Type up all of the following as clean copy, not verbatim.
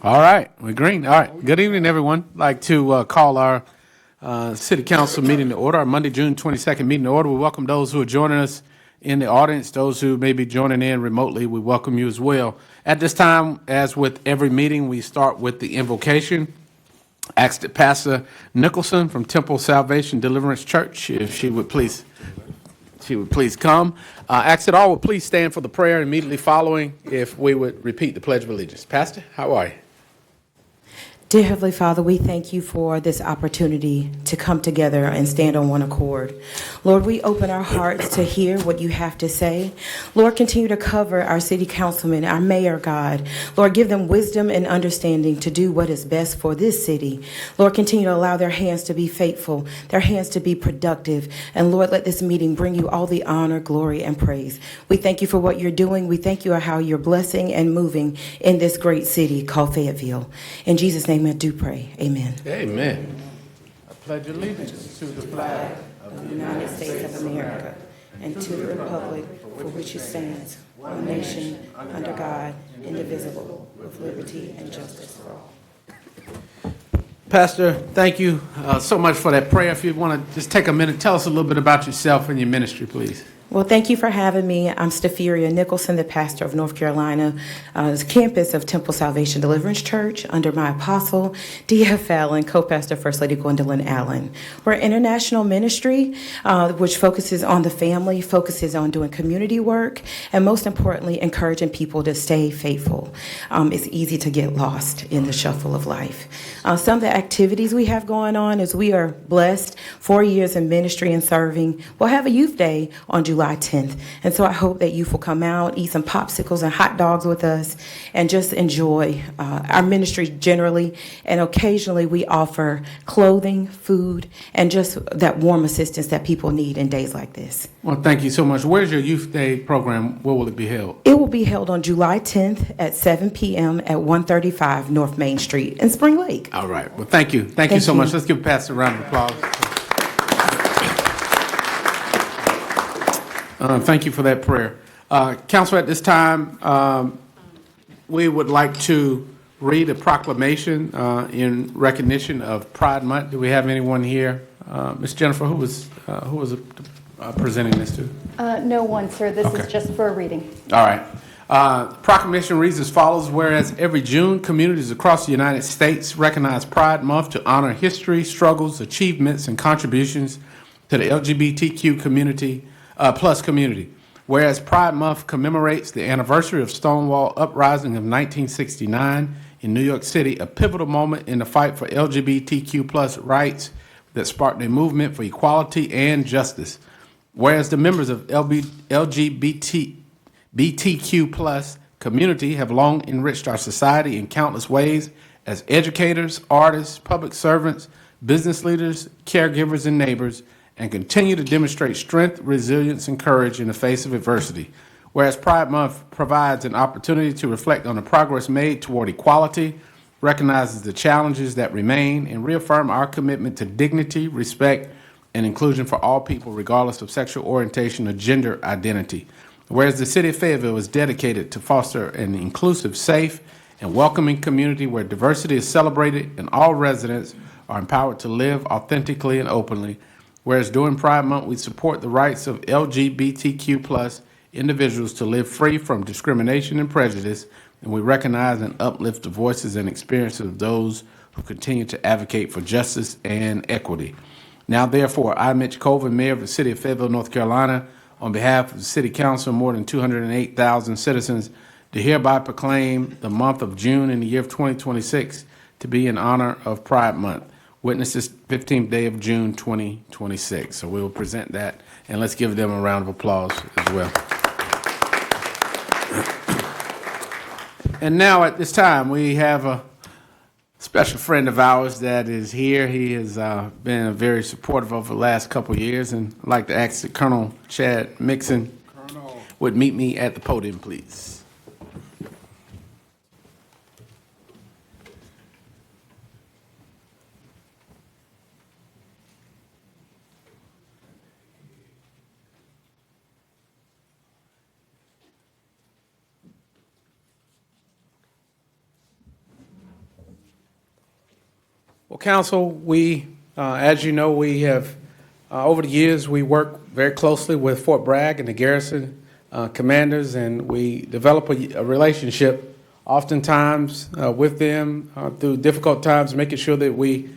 All right, we're green. All right, good evening, everyone. I'd like to call our City Council meeting to order, our Monday, June 22nd meeting to order. We welcome those who are joining us in the audience, those who may be joining in remotely. We welcome you as well. At this time, as with every meeting, we start with the invocation. Ask that Pastor Nicholson from Temple Salvation Deliverance Church, if she would please come. Ask that all would please stand for the prayer immediately following, if we would repeat the Pledge of Allegiance. Pastor, how are you? Dear Heavenly Father, we thank you for this opportunity to come together and stand on one accord. Lord, we open our hearts to hear what you have to say. Lord, continue to cover our city councilmen, our mayor, God. Lord, give them wisdom and understanding to do what is best for this city. Lord, continue to allow their hands to be faithful, their hands to be productive. And Lord, let this meeting bring you all the honor, glory, and praise. We thank you for what you're doing. We thank you for how you're blessing and moving in this great city called Fayetteville. In Jesus' name, I do pray. Amen. Amen. I pledge allegiance to the flag of the United States of America and to the republic for which it stands, one nation, under God, indivisible, with liberty and justice for all. Pastor, thank you so much for that prayer. If you want to just take a minute, tell us a little bit about yourself and your ministry, please. Well, thank you for having me. I'm Stepheria Nicholson, the pastor of North Carolina campus of Temple Salvation Deliverance Church, under my apostle, D.F. Allen, co-pastor First Lady Gwendolyn Allen. We're an international ministry which focuses on the family, focuses on doing community work, and most importantly, encouraging people to stay faithful. It's easy to get lost in the shuffle of life. Some of the activities we have going on is we are blessed 4 years in ministry and serving. We'll have a youth day on July 10th. And so I hope that youth will come out, eat some popsicles and hot dogs with us, and just enjoy our ministry generally. And occasionally we offer clothing, food, and just that warm assistance that people need in days like this. Well, thank you so much. Where's your Youth Day program? Where will it be held? It will be held on July 10th at 7 p.m. at 135 North Main Street in Spring Lake. All right. Well, thank you. Thank you so much. Let's give Pastor a round of applause. Thank you for that prayer. Council, at this time, we would like to read a proclamation in recognition of Pride Month. Do we have anyone here? Ms. Jennifer, who was presenting this to? No one, sir. This is just for a reading. All right. Proclamation reads as follows. Whereas every June, communities across the United States recognize Pride Month to honor history, struggles, achievements, and contributions to the LGBTQ community. Plus community. Whereas Pride Month commemorates the anniversary of Stonewall Uprising of 1969 in New York City, a pivotal moment in the fight for LGBTQ plus rights that sparked a movement for equality and justice. Whereas the members of LGBTQ plus community have long enriched our society in countless ways as educators, artists, public servants, business leaders, caregivers, and neighbors, and continue to demonstrate strength, resilience, and courage in the face of adversity. Whereas Pride Month provides an opportunity to reflect on the progress made toward equality, recognizes the challenges that remain, and reaffirm our commitment to dignity, respect, and inclusion for all people, regardless of sexual orientation or gender identity. Whereas the city of Fayetteville is dedicated to foster an inclusive, safe, and welcoming community where diversity is celebrated and all residents are empowered to live authentically and openly. Whereas during Pride Month, we support the rights of LGBTQ plus individuals to live free from discrimination and prejudice, and we recognize and uplift the voices and experiences of those who continue to advocate for justice and equity. Now, therefore, I, Mitch Colvin, Mayor of the City of Fayetteville, North Carolina, on behalf of the City Council and more than 208,000 citizens, do hereby proclaim the month of June in the year of 2026 to be in honor of Pride Month. Witness this 15th day of June 2026. So we will present that, and let's give them a round of applause as well. And now at this time, we have a special friend of ours that is here. He has been very supportive over the last couple of years, and I'd like to ask that Colonel Chad Mixon would meet me at the podium, please. Well, Council, as you know, we have, over the years, we work very closely with Fort Bragg and the garrison commanders, and we develop a relationship oftentimes with them through difficult times, making sure that we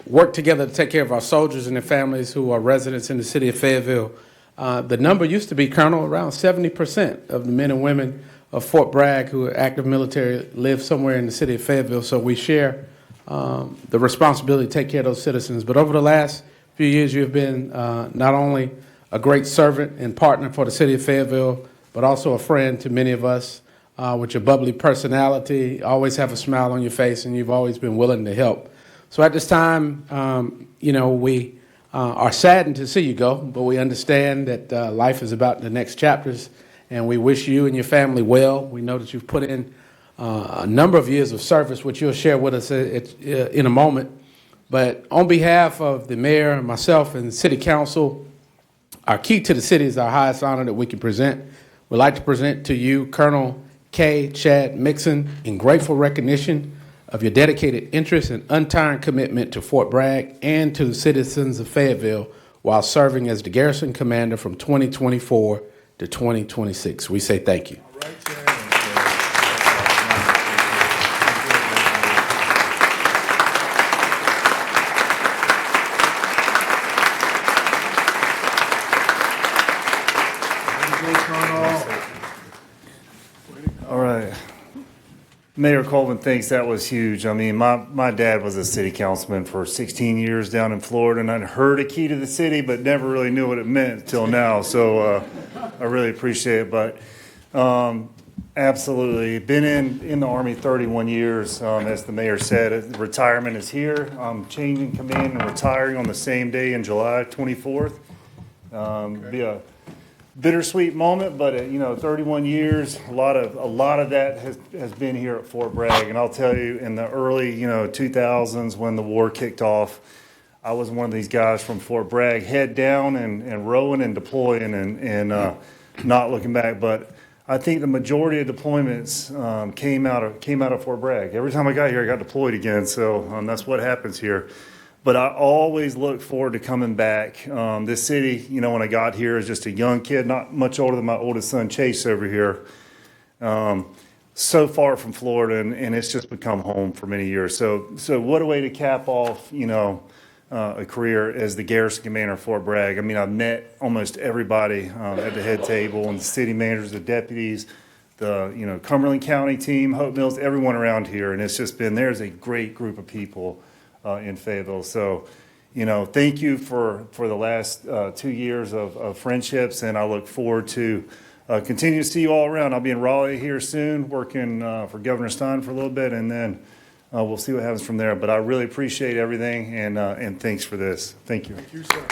work together to take care of our soldiers and their families who are residents in the city of Fayetteville. The number used to be, Colonel, around 70% of the men and women of Fort Bragg who are active military live somewhere in the city of Fayetteville, so we share the responsibility to take care of those citizens. But over the last few years, you have been not only a great servant and partner for the city of Fayetteville, but also a friend to many of us with your bubbly personality, always have a smile on your face, and you've always been willing to help. So at this time, we are saddened to see you go, but we understand that life is about the next chapters, and we wish you and your family well. We know that you've put in a number of years of service, which you'll share with us in a moment. But on behalf of the mayor, myself, and the city council, our key to the city is our highest honor that we can present. We'd like to present to you Colonel K. Chad Mixon in grateful recognition of your dedicated interest and untiring commitment to Fort Bragg and to the citizens of Fayetteville while serving as the garrison commander from 2024 to 2026. We say thank you. All right, Chad. All right. Mayor Colvin thinks that was huge. I mean, my dad was a city councilman for 16 years down in Florida, and I'd heard a key to the city, but never really knew what it meant until now. So I really appreciate it. But absolutely, been in the Army 31 years. As the mayor said, retirement is here. I'm changing command and retiring on the same day in July 24th. Be a bittersweet moment, but 31 years, a lot of that has been here at Fort Bragg. And I'll tell you, in the early 2000s when the war kicked off, I was one of these guys from Fort Bragg, head down and rowing and deploying and not looking back. But I think the majority of deployments came out of Fort Bragg. Every time I got here, I got deployed again. So that's what happens here. But I always look forward to coming back. This city, when I got here as just a young kid, not much older than my oldest son, Chase, over here. So far from Florida, and it's just become home for many years. So what a way to cap off, a career as the garrison commander of Fort Bragg. I mean, I've met almost everybody at the head table, and the city managers, the deputies, the Cumberland County team, Hope Mills, everyone around here, and it's just been, there's a great group of people in Fayetteville. So, thank you for the last 2 years of friendships, and I look forward to continue to see you all around. I'll be in Raleigh here soon, working for Governor Stein for a little bit, and then we'll see what happens from there. But I really appreciate everything, and thanks for this. Thank you. Thank you, sir.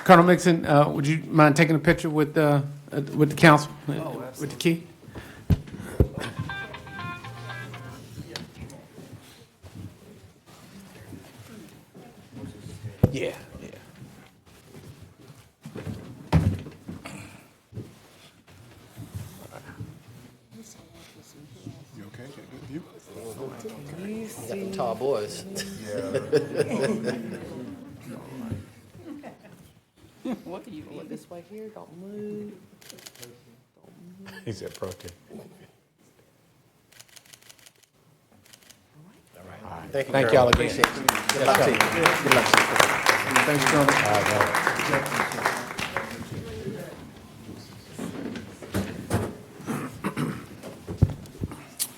Colonel Mixon, would you mind taking a picture with the council, with the key? Yeah. You okay? Get a good view? You got them tall boys. What do you want this way here? Don't move. He said protest. Thank y'all again. Appreciate you. Good luck to you. Good luck to you. Thanks, Colonel.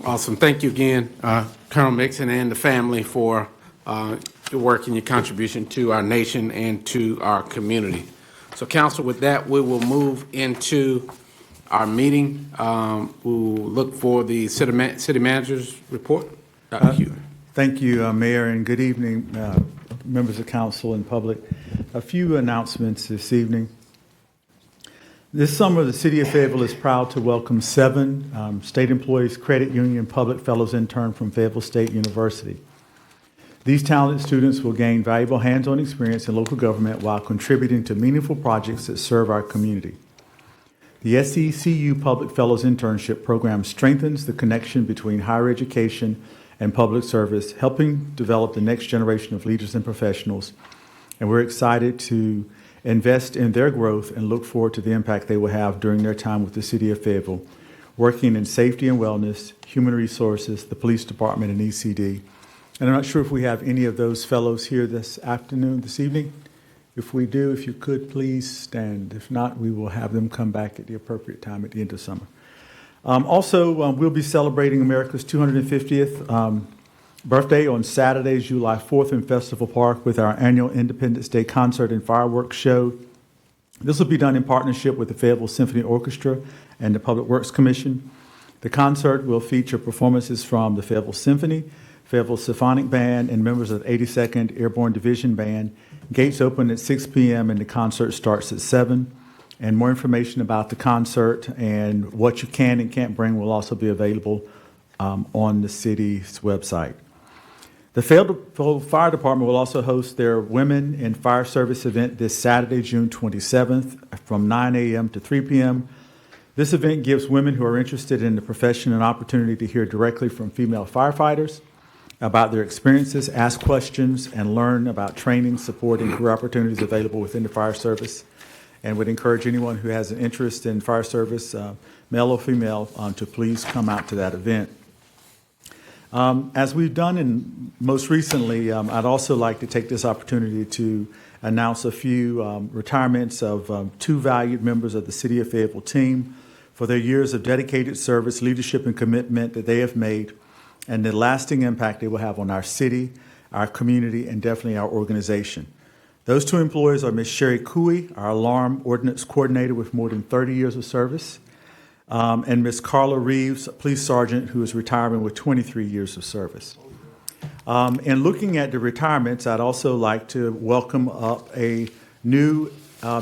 Awesome. Thank you again, Colonel Mixon and the family for your work and your contribution to our nation and to our community. So, Council, with that, we will move into our meeting. We'll look for the city manager's report. Dr. Hugh. Thank you, Mayor, and good evening, members of council and public. A few announcements this evening. This summer, the City of Fayetteville is proud to welcome 7 State Employees Credit Union Public Fellows intern from Fayetteville State University. These talented students will gain valuable hands-on experience in local government while contributing to meaningful projects that serve our community. The SECU Public Fellows Internship Program strengthens the connection between higher education and public service, helping develop the next generation of leaders and professionals. And we're excited to invest in their growth and look forward to the impact they will have during their time with the City of Fayetteville, working in safety and wellness, human resources, the police department, and ECD. And I'm not sure if we have any of those fellows here this evening. If we do, if you could please stand. If not, we will have them come back at the appropriate time at the end of summer. We'll be celebrating America's 250th birthday on Saturday, July 4th in Festival Park with our annual Independence Day concert and fireworks show. This will be done in partnership with the Fayetteville Symphony Orchestra and the Public Works Commission. The concert will feature performances from the Fayetteville Symphony, Fayetteville Symphonic Band, and members of the 82nd Airborne Division Band. Gates open at 6 p.m. and the concert starts at 7. And more information about the concert and what you can and can't bring will also be available on the city's website. The Fayetteville Fire Department will also host their Women in Fire Service event this Saturday, June 27th from 9 a.m. to 3 p.m. This event gives women who are interested in the profession an opportunity to hear directly from female firefighters about their experiences, ask questions, and learn about training, support, and career opportunities available within the fire service. And would encourage anyone who has an interest in fire service, male or female, to please come out to that event. As we've done most recently, I'd also like to take this opportunity to announce a few retirements of two valued members of the City of Fayetteville team for their years of dedicated service, leadership, and commitment that they have made, and the lasting impact they will have on our city, our community, and definitely our organization. Those two employees are Ms. Sherry Cooey, our alarm ordnance coordinator with more than 30 years of service, and Ms. Carla Reeves, police sergeant, who is retiring with 23 years of service. In looking at the retirements, I'd also like to welcome up a new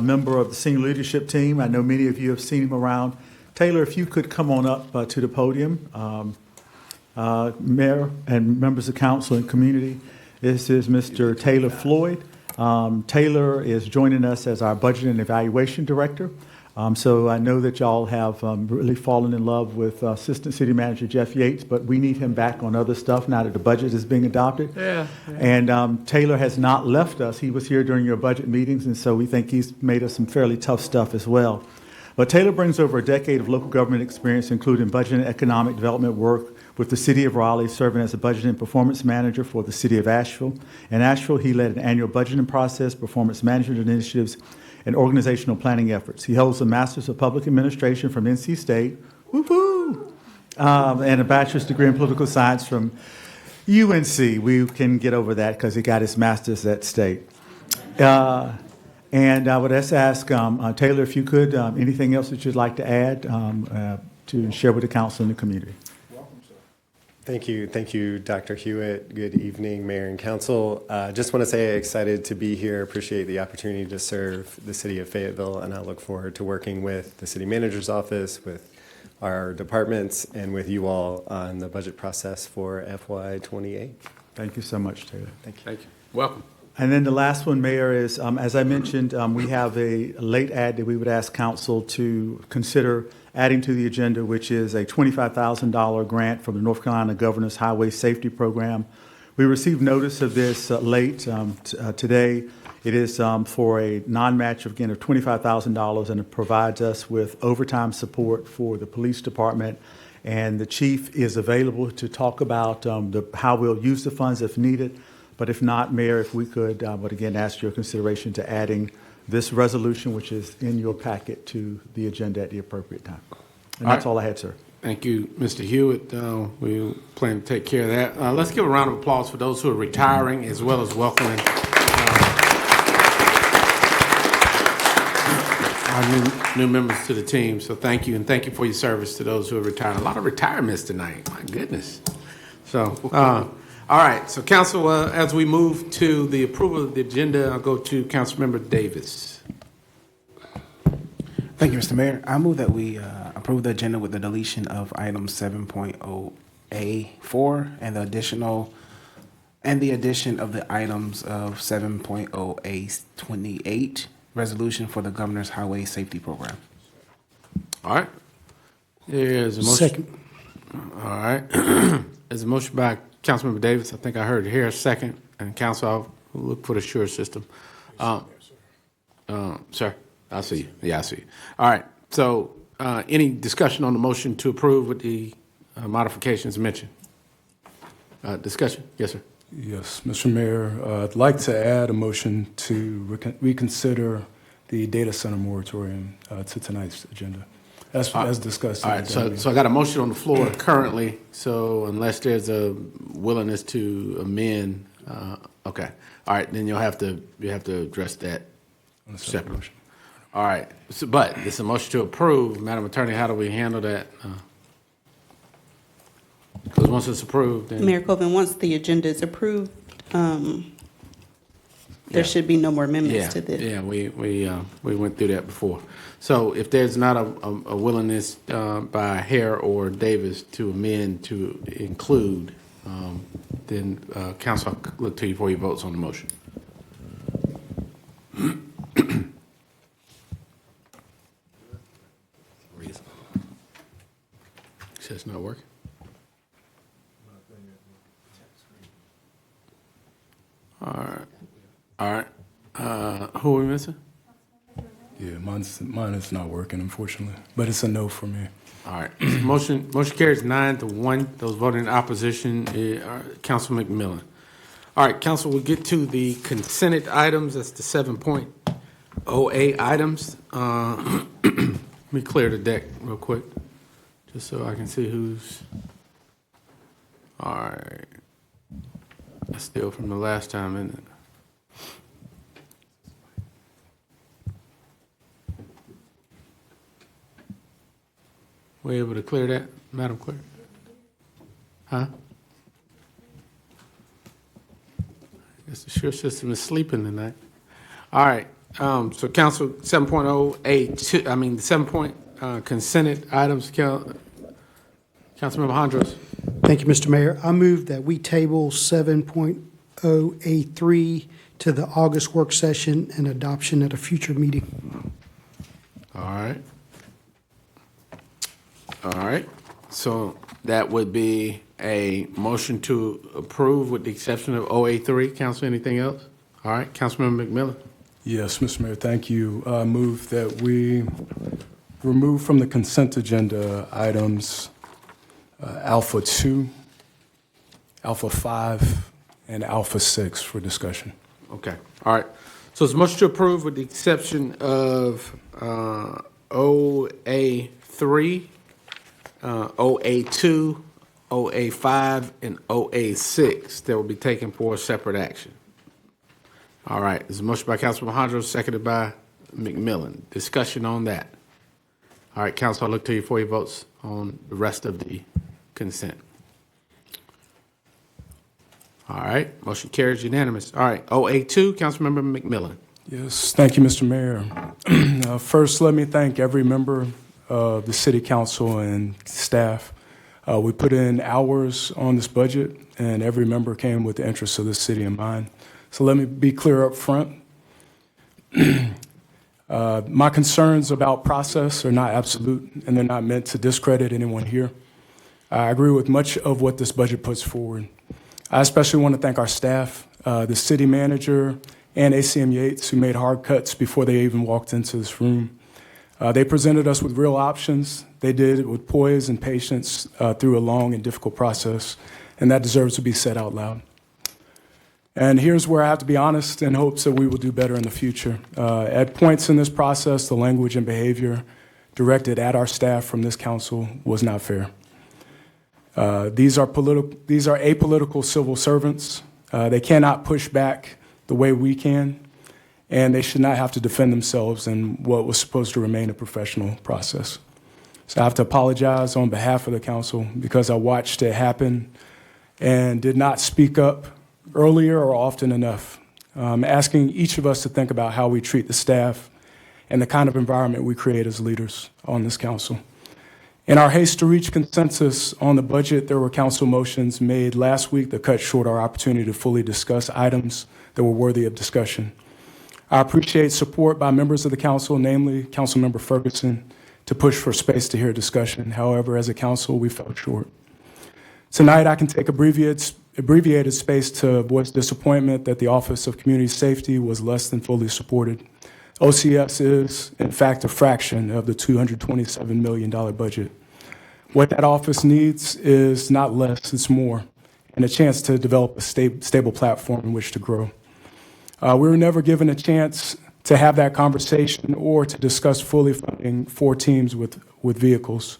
member of the senior leadership team. I know many of you have seen him around. Taylor, if you could come on up to the podium. Mayor and members of council and community, this is Mr. Taylor Floyd. Taylor is joining us as our budget and evaluation director. So I know that y'all have really fallen in love with Assistant City Manager Jeff Yates, but we need him back on other stuff now that the budget is being adopted. Yeah. And Taylor has not left us. He was here during your budget meetings, and so we think he's made us some fairly tough stuff as well. But Taylor brings over a decade of local government experience, including budget and economic development work with the City of Raleigh, serving as a budget and performance manager for the City of Asheville. In Asheville, he led an annual budgeting process, performance management initiatives, and organizational planning efforts. He holds a Master's of Public Administration from NC State, woo-hoo, and a bachelor's degree in political science from UNC. We can get over that because he got his master's at State. And I would just ask Taylor, if you could, anything else that you'd like to add to share with the council and the community. Thank you, Dr. Hewitt. Good evening, Mayor and Council. Just want to say excited to be here. Appreciate the opportunity to serve the City of Fayetteville, and I look forward to working with the City Manager's Office, with our departments, and with you all on the budget process for FY28. Thank you so much, Taylor. Thank you. Thank you. Welcome. And then the last one, Mayor, is, as I mentioned, we have a late ad that we would ask council to consider adding to the agenda, which is a $25,000 grant from the North Carolina Governor's Highway Safety Program. We received notice of this late today. It is for a non-match, again, of $25,000, and it provides us with overtime support for the police department. And the chief is available to talk about how we'll use the funds if needed. But if not, Mayor, if we could, but again, ask your consideration to adding this resolution, which is in your packet, to the agenda at the appropriate time. And that's all I had, sir. Thank you, Mr. Hewitt. We plan to take care of that. Let's give a round of applause for those who are retiring, as well as welcoming our new members to the team. So thank you, and thank you for your service to those who are retiring. A lot of retirements tonight. My goodness. So, all right. So, Council, as we move to the approval of the agenda, I'll go to Councilmember Davis. Thank you, Mr. Mayor. I move that we approve the agenda with the deletion of item 7.0A4 and the addition of the items of 7.0A28, resolution for the Governor's Highway Safety Program. All right. There's a motion. Second. All right. There's a motion by Councilmember Davis. I think I heard it here, second. And council, I'll look for the sure system. Sir, I see you. Yeah, I see you. All right. So any discussion on the motion to approve with the modifications mentioned? Discussion? Yes, sir. Yes, Mr. Mayor, I'd like to add a motion to reconsider the data center moratorium to tonight's agenda, as discussed. All right, so I got a motion on the floor currently, so unless there's a willingness to amend, okay. All right, then you have to address that separately. All right, so, but it's a motion to approve. Madam Attorney, how do we handle that? Because once it's approved, then. Mayor Colvin, once the agenda is approved, Yeah. there should be no more amendments to this. Yeah, we went through that before. So if there's not a willingness by Hare or Davis to amend to include, then council, I'll look to you for your votes on the motion. So it's not working? All right. Who are we missing? Yeah, mine is not working, unfortunately, but it's a no for me. All right. Motion carries 9-1. Those voting in opposition are Council McMillan. All right, Council, we'll get to the consented items. That's the 7.08 items. Let me clear the deck real quick, just so I can see who's. All right. That's still from the last time, isn't it? We able to clear that, Madam Clerk? Huh? I guess the sure system is sleeping tonight. All right, so Council 7.08, I mean, 7 consented items, Councilmember Hondros. Thank you, Mr. Mayor. I move that we table 7.0A3 to the August work session and adoption at a future meeting. All right. All right, so that would be a motion to approve with the exception of OA3. Council, anything else? All right, Councilmember McMillan. Yes, Mr. Mayor, thank you. Move that we remove from the consent agenda items Alpha 2, Alpha 5, and Alpha 6 for discussion. Okay, all right. So it's a motion to approve with the exception of OA3, OA2, OA5, and OA6 that will be taken for separate action. All right, there's a motion by Councilman Hondros, seconded by McMillan. Discussion on that. All right, Council, I'll look to you for your votes on the rest of the consent. All right, motion carries unanimous. All right, OA2, Councilmember McMillan. Yes, thank you, Mr. Mayor. First, let me thank every member of the City Council and staff. We put in hours on this budget, and every member came with the interests of the city in mind. So let me be clear up front. My concerns about process are not absolute, and they're not meant to discredit anyone here. I agree with much of what this budget puts forward. I especially want to thank our staff, the city manager, and ACM Yates, who made hard cuts before they even walked into this room. They presented us with real options. They did it with poise and patience through a long and difficult process, and that deserves to be said out loud. And here's where I have to be honest in hopes that we will do better in the future. At points in this process, the language and behavior directed at our staff from this council was not fair. These are apolitical civil servants. They cannot push back the way we can, and they should not have to defend themselves in what was supposed to remain a professional process. So I have to apologize on behalf of the council because I watched it happen and did not speak up earlier or often enough. Asking each of us to think about how we treat the staff and the kind of environment we create as leaders on this council. In our haste to reach consensus on the budget, there were council motions made last week that cut short our opportunity to fully discuss items that were worthy of discussion. I appreciate support by members of the council, namely Councilmember Ferguson, to push for space to hear discussion. However, as a council, we fell short. Tonight, I can take abbreviated space to voice disappointment that the Office of Community Safety was less than fully supported. OCS is, in fact, a fraction of the $227 million budget. What that office needs is not less, it's more, and a chance to develop a stable platform in which to grow. We were never given a chance to have that conversation or to discuss fully funding 4 teams with vehicles.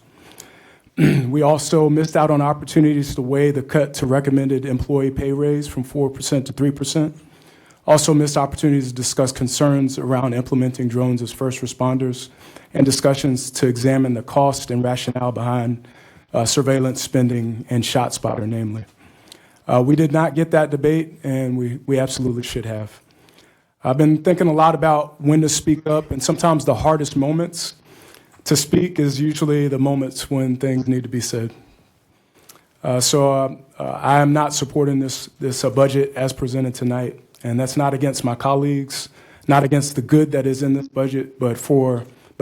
We also missed out on opportunities to weigh the cut to recommended employee pay raise from 4% to 3%. Also missed opportunities to discuss concerns around implementing drones as first responders and discussions to examine the cost and rationale behind surveillance spending and ShotSpotter, namely. We did not get that debate, and we absolutely should have. I've been thinking a lot about when to speak up, and sometimes the hardest moments to speak is usually the moments when things need to be said. So I am not supporting this budget as presented tonight, and that's not against my colleagues, not against the good that is in this budget, but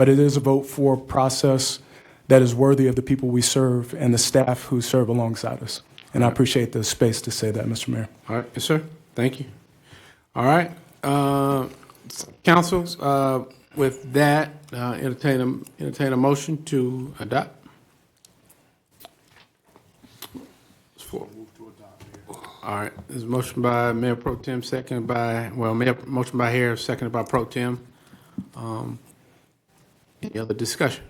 it is a vote for a process that is worthy of the people we serve and the staff who serve alongside us. And I appreciate the space to say that, Mr. Mayor. All right, yes, sir. Thank you. All right, council. With that, entertain a motion to adopt. All right, there's a motion by Mayor Pro Tem, seconded by, motion by Harris, seconded by Pro Tem. Any other discussion?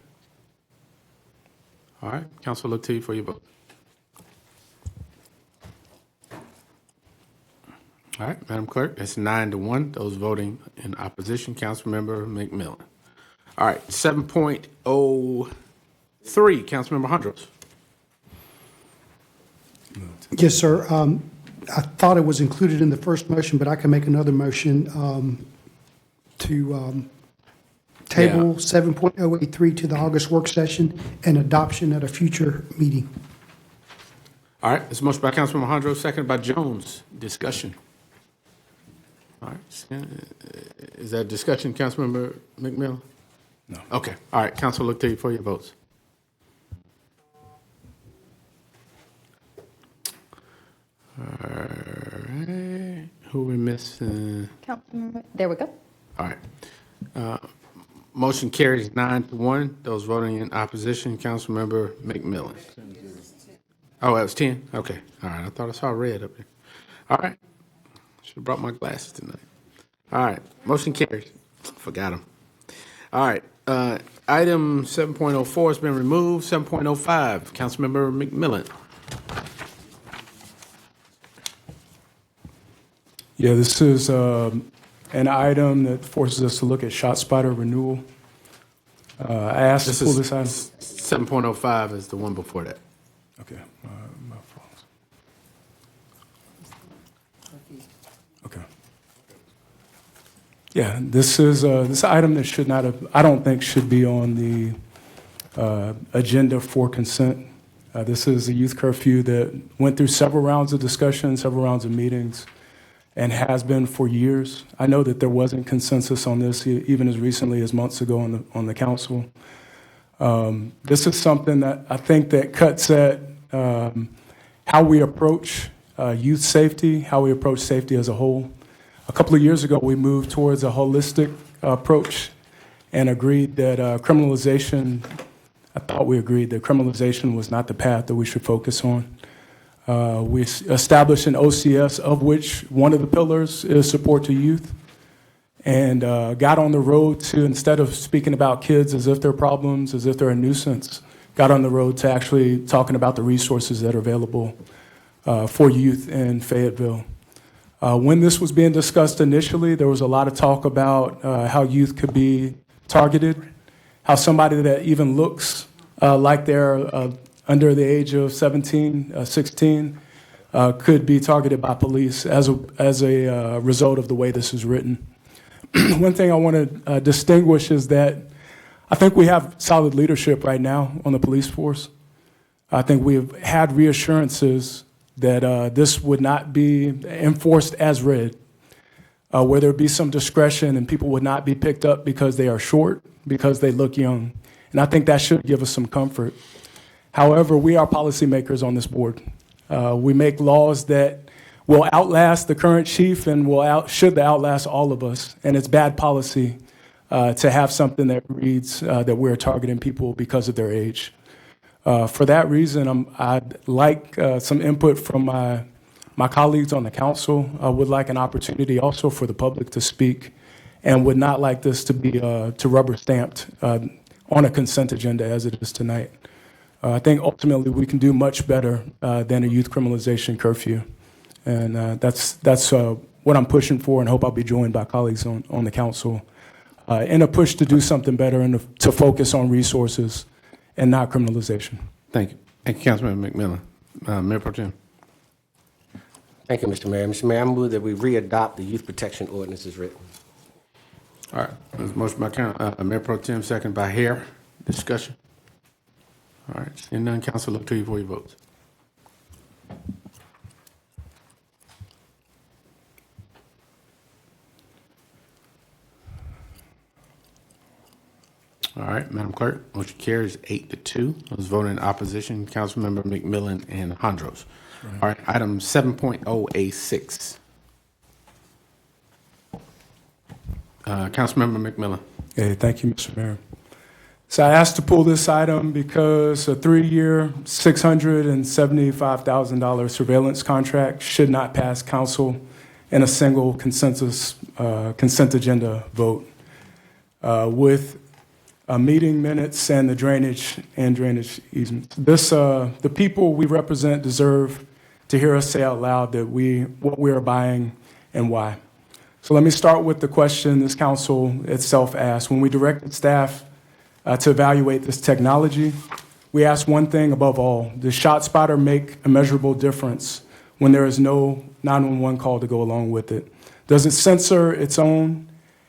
All right, council, look to you for your vote. All right, Madam Clerk, that's 9-1. Those voting in opposition, Councilmember McMillan. All right, 7.03, Councilmember Hondros. Yes, sir. I thought it was included in the first motion, but I can make another motion to table 7.083 to the August work session and adoption at a future meeting. All right, this motion by Councilmember Hondros, seconded by Jones. Discussion. All right, is that discussion, Councilmember McMillan? No. Okay, all right, council, look to you for your votes. All right, who we missing? Councilmember, there we go. All right. Motion carries 9-1. Those voting in opposition, Councilmember McMillan. Oh, that was 10? Okay. All right. I thought I saw red up there. All right. Should have brought my glasses tonight. All right. Motion carries. Forgot them. All right. Item 7.04 has been removed. 7.05, Councilmember McMillan. Yeah, this is an item that forces us to look at ShotSpotter renewal. I asked to pull this item. 7.05 is the one before that. Okay, my fault. Okay. Yeah, this is this item that should not have, I don't think should be on the agenda for consent. This is a youth curfew that went through several rounds of discussion, several rounds of meetings, and has been for years. I know that there wasn't consensus on this even as recently as months ago on the council. This is something that I think that cuts at how we approach youth safety, how we approach safety as a whole. A couple of years ago, we moved towards a holistic approach and agreed that I thought we agreed that criminalization was not the path that we should focus on. We established an OCS, of which one of the pillars is support to youth, and got on the road to, instead of speaking about kids as if they're problems, as if they're a nuisance, got on the road to actually talking about the resources that are available for youth in Fayetteville. When this was being discussed initially, there was a lot of talk about how youth could be targeted, how somebody that even looks like they're under the age of 17, 16, could be targeted by police as a result of the way this is written. One thing I want to distinguish is that I think we have solid leadership right now on the police force. I think we've had reassurances that this would not be enforced as read, where there would be some discretion and people would not be picked up because they are short, because they look young. and I think that should give us some comfort. However, we are policymakers on this board. We make laws that will outlast the current chief and should outlast all of us, and it's bad policy to have something that reads that we're targeting people because of their age. For that reason, I'd like some input from my colleagues on the council. I would like an opportunity also for the public to speak, and would not like this to be to rubber stamped on a consent agenda as it is tonight. I think ultimately we can do much better than a youth criminalization curfew, and that's what I'm pushing for, and hope I'll be joined by colleagues on the council in a push to do something better and to focus on resources and not criminalization. Thank you. Thank you, Councilman McMillan. Mayor Pro Tem. Thank you, Mr. Mayor. Mr. Mayor, I move that we re-adopt the youth protection ordinance as written. All right, there's a motion by Mayor Pro Tem, second by Hare. Discussion. All right, seeing none, council, look to you for your votes. All right, Madam Clerk, motion carries 8-2. Those voting in opposition, Councilmember McMillan and Hondros. All right, item 7.0A6. Councilmember McMillan. Okay, thank you, Mr. Mayor. So I asked to pull this item because a 3-year, $675,000 surveillance contract should not pass council in a single consent agenda vote. With meeting minutes and the drainage easements. The people we represent deserve to hear us say out loud that what we are buying and why. So let me start with the question this council itself asked. When we directed staff to evaluate this technology, we asked one thing above all: does ShotSpotter make a measurable difference when there is no 911 call to go along with it? Does it censor its own,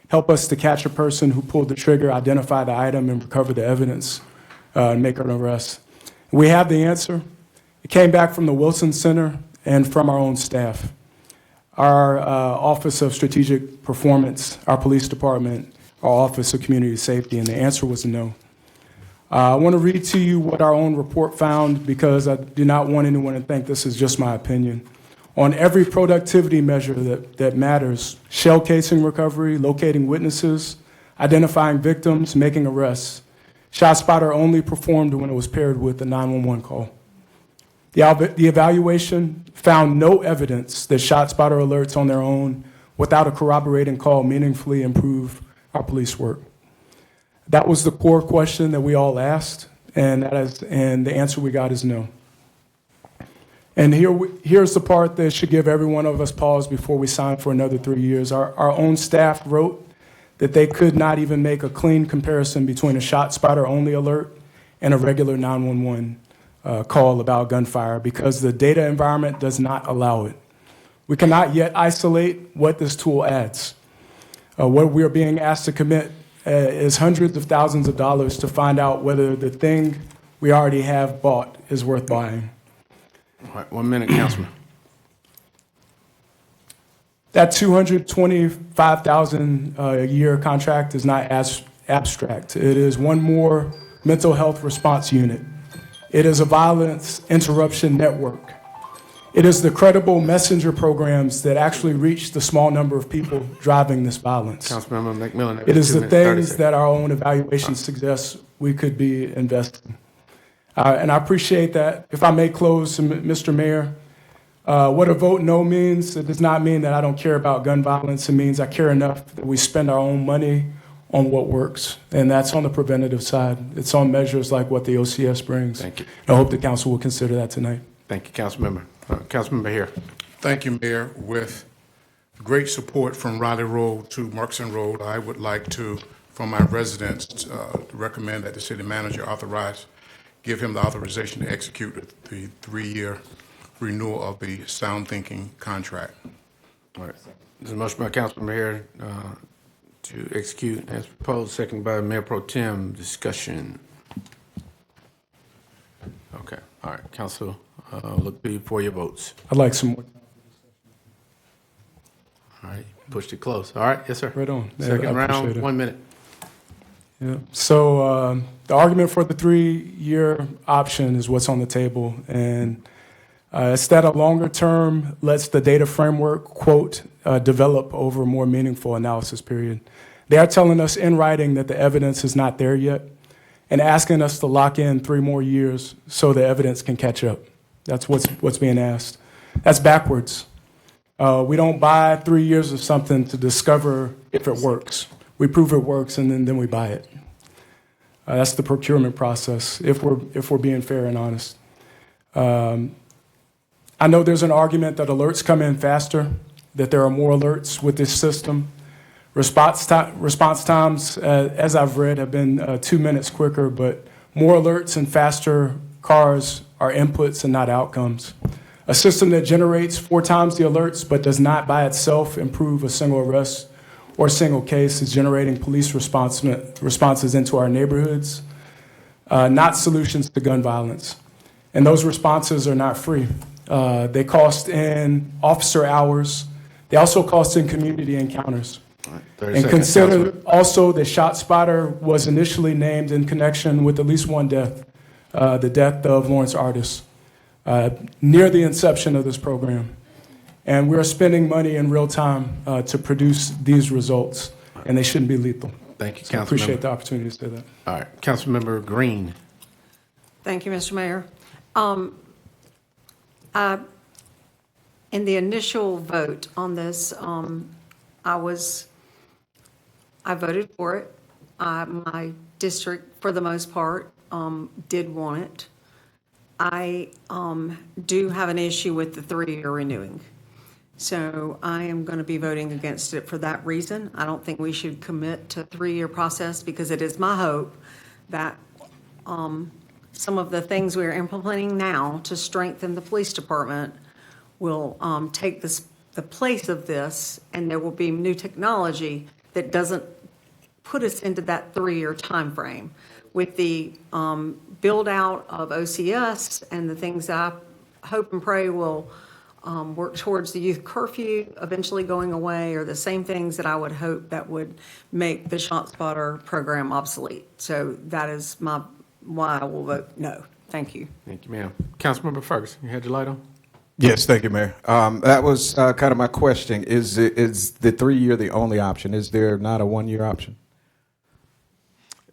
help us to catch a person who pulled the trigger, identify the item, and recover the evidence, and make an arrest? We have the answer. It came back from the Wilson Center and from our own staff. Our Office of Strategic Performance, our police department, our Office of Community Safety, and the answer was no. I want to read to you what our own report found, because I do not want anyone to think this is just my opinion. On every productivity measure that matters, shell casing recovery, locating witnesses, identifying victims, making arrests, ShotSpotter only performed when it was paired with a 911 call. The evaluation found no evidence that ShotSpotter alerts on their own without a corroborating call meaningfully improve our police work. That was the core question that we all asked, and the answer we got is no. And here's the part that should give every one of us pause before we sign for another 3 years. Our own staff wrote that they could not even make a clean comparison between a ShotSpotter only alert and a regular 911 call about gunfire, because the data environment does not allow it. We cannot yet isolate what this tool adds. What we are being asked to commit is hundreds of thousands of dollars to find out whether the thing we already have bought is worth buying. All right, 1 minute, Councilman. That $225,000 a year contract is not as abstract. It is one more mental health response unit. It is a violence interruption network. It is the credible messenger programs that actually reach the small number of people driving this violence. Councilmember McMillan. It is the things that our own evaluation suggests we could be investing. And I appreciate that. If I may close, Mr. Mayor, what a vote no means, it does not mean that I don't care about gun violence. It means I care enough that we spend our own money on what works. And that's on the preventative side. It's on measures like what the OCS brings. Thank you. And I hope the council will consider that tonight. Thank you, Councilmember. Councilmember here. Thank you, Mayor. With great support from Riley Road to Murchison Road, I would like to, from my residents, recommend that the city manager give him the authorization to execute the 3-year renewal of the sound thinking contract. All right. There's a motion by Councilmember here to execute as proposed, second by Mayor Pro Tem. Discussion. Okay. All right. Council, look to you for your votes. I'd like some more. All right. Pushed it close. All right. Yes, sir. Right on. Second I appreciate round, it. 1 minute. Yeah. So the argument for the 3-year option is what's on the table, and it's that a longer term lets the data framework, quote, develop over a more meaningful analysis period. They are telling us in writing that the evidence is not there yet and asking us to lock in 3 more years so the evidence can catch up. That's what's being asked. That's backwards. We don't buy 3 years of something to discover if it works. We prove it works, and then we buy it. That's the procurement process, if we're being fair and honest. I know there's an argument that alerts come in faster, that there are more alerts with this system. Response times, as I've read, have been 2 minutes quicker, but more alerts and faster cars are inputs and not outcomes. A system that generates 4 times the alerts but does not by itself improve a single arrest or a single case is generating police responses into our neighborhoods, not solutions to gun violence. And those responses are not free. They cost in officer hours. They also cost in community encounters. And consider also that ShotSpotter was initially named in connection with at least one death, the death of Lawrence Artis, near the inception of this program. And we're spending money in real time to produce these results, and they shouldn't be lethal. Thank you, So I appreciate the opportunity to say that. All right, Councilmember Green. Thank you, Mr. Mayor. In the initial vote on this, I voted for it. My district, for the most part, did want it. I do have an issue with the 3-year renewing. So I am going to be voting against it for that reason. I don't think we should commit to a 3-year process because it is my hope that some of the things we are implementing now to strengthen the police department will take the place of this, and there will be new technology that doesn't put us into that 3-year time frame. With the build out of OCS and the things that I hope and pray will work towards the youth curfew eventually going away, are the same things that I would hope that would make the ShotSpotter program obsolete. So that is why I will vote no. Thank you. Thank you, ma'am. Councilmember Ferguson, you had your light on? Yes, thank you, Mayor. That was kind of my question. Is the 3-year the only option? Is there not a 1-year option?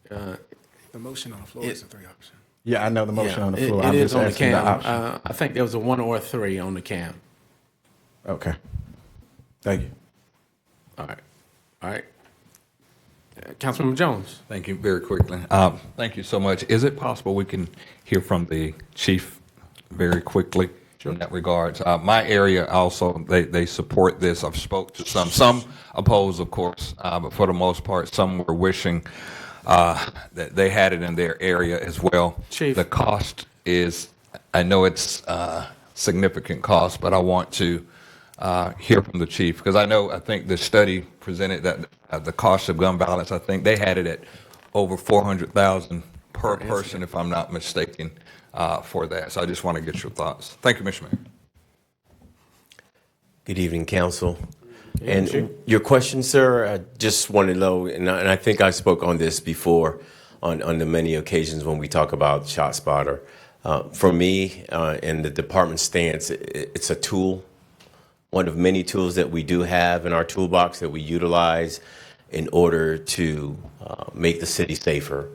The motion on the floor is a 3 option. Yeah, I know the motion on the floor. It I'm is just on the asking CAM. option. I think there was a 1 or a 3 on the CAM. Okay. Thank you. All right. Councilmember Jones. Thank you very quickly. Thank you so much. Is it possible we can hear from the chief very quickly in that regards? My area also, they support this. I've spoke to some oppose, of course, but for the most part, some were wishing that they had it in their area as well. Chief. The cost is, I know it's significant cost, but I want to hear from the chief, because I think the study presented that the cost of gun violence, I think they had it at over $400,000 per person, if I'm not mistaken, for that. So I just want to get your thoughts. Thank you, Mr. Mayor. Good evening, council. And your question, sir, I just want to know, and I think I spoke on this before on the many occasions when we talk about ShotSpotter. For me, and the department's stance, it's a tool, one of many tools that we do have in our toolbox that we utilize in order to make the city safer.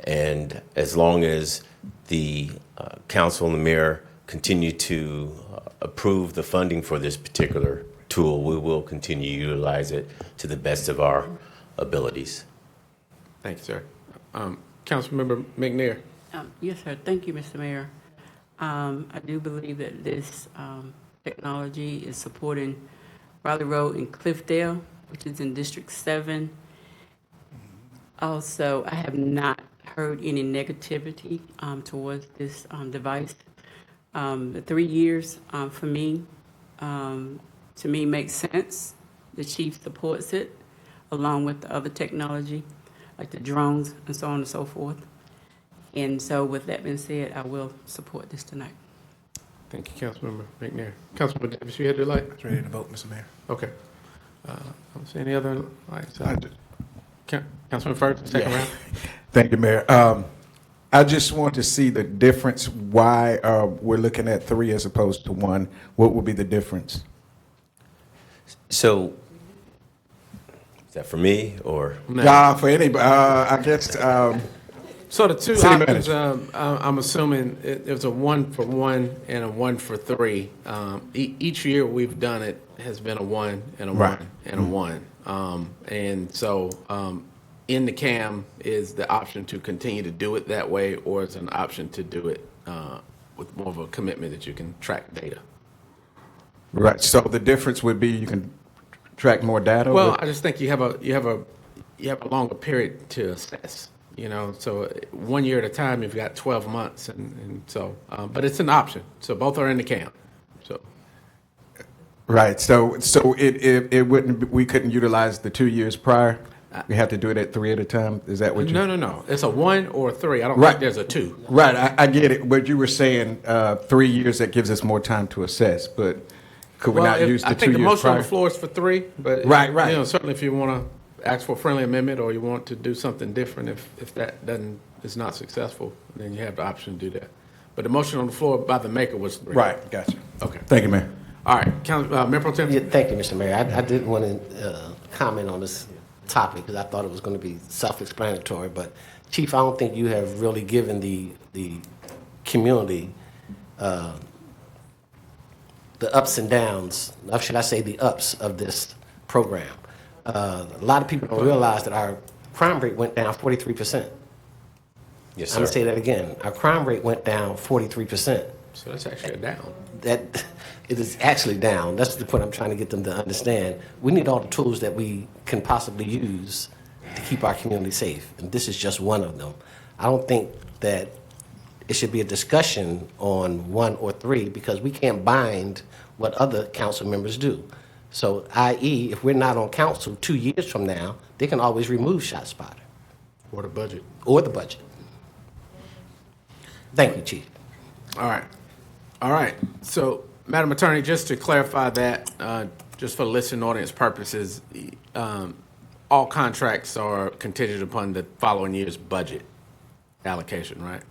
And as long as the council and the mayor continue to approve the funding for this particular tool, we will continue to utilize it to the best of our abilities. Thank you, sir. Councilmember McNair. Yes, sir. Thank you, Mr. Mayor. I do believe that this technology is supporting Raleigh Road in Cliffdale, which is in District 7. Also, I have not heard any negativity towards this device. The 3 years for me, to me, makes sense. The chief supports it, along with the other technology, like the drones and so on and so forth. And so with that being said, I will support this tonight. Thank you, Councilmember McNair. Councilmember Davis, you had your light? Ready to vote, Mr. Mayor. Okay. I don't see any other lights. Councilman Ferguson, second round. Thank you, Mayor. I just want to see the difference, why we're looking at 3 as opposed to 1. What would be the difference? So, is that for me or? For anybody, I guess. So the two City options, manager. I'm assuming there's a 1 for 1 and a 1 for 3. Each year we've done it has been a 1 and a 1 and a 1. And so in the CAM is the option to continue to do it that way, or it's an option to do it with more of a commitment that you can track data. Right. So the difference would be you can track more data. Well, I just think you have a longer period to assess. So 1 year at a time, you've got 12 months, and so, but it's an option. So both are in the CAM. So. Right. So it wouldn't. We couldn't utilize the 2 years prior. We have to do it at 3 at a time. Is that what you? No. It's a 1 or a 3. I don't think there's a 2. Right. I get it. But you were saying 3 years, that gives us more time to assess. But could we not use the 2 years prior? I think the motion on the floor is for 3. But right. Certainly if you want to ask for a friendly amendment or you want to do something different, if that is not successful, then you have the option to do that. But the motion on the floor by the maker was 3. Right. Gotcha. Okay. Thank you, Mayor. All right. Mayor Pro Tem? Yeah, thank you, Mr. Mayor. I didn't want to comment on this topic because I thought it was going to be self-explanatory. But Chief, I don't think you have really given the community the ups and downs, or should I say the ups of this program. A lot of people don't realize that our crime rate went down 43%. Yes, sir. I'm going to say that again. Our crime rate went down 43%. So that's actually a down. That it is actually down. That's the point I'm trying to get them to understand. We need all the tools that we can possibly use to keep our community safe, and this is just one of them. I don't think that it should be a discussion on 1 or 3 because we can't bind what other council members do. So, i.e., if we're not on council 2 years from now, they can always remove ShotSpotter. Or the budget. Or the budget. Thank you, Chief. All right. So, Madam Attorney, just to clarify that, just for listening audience purposes, all contracts are contingent upon the following year's budget allocation, right?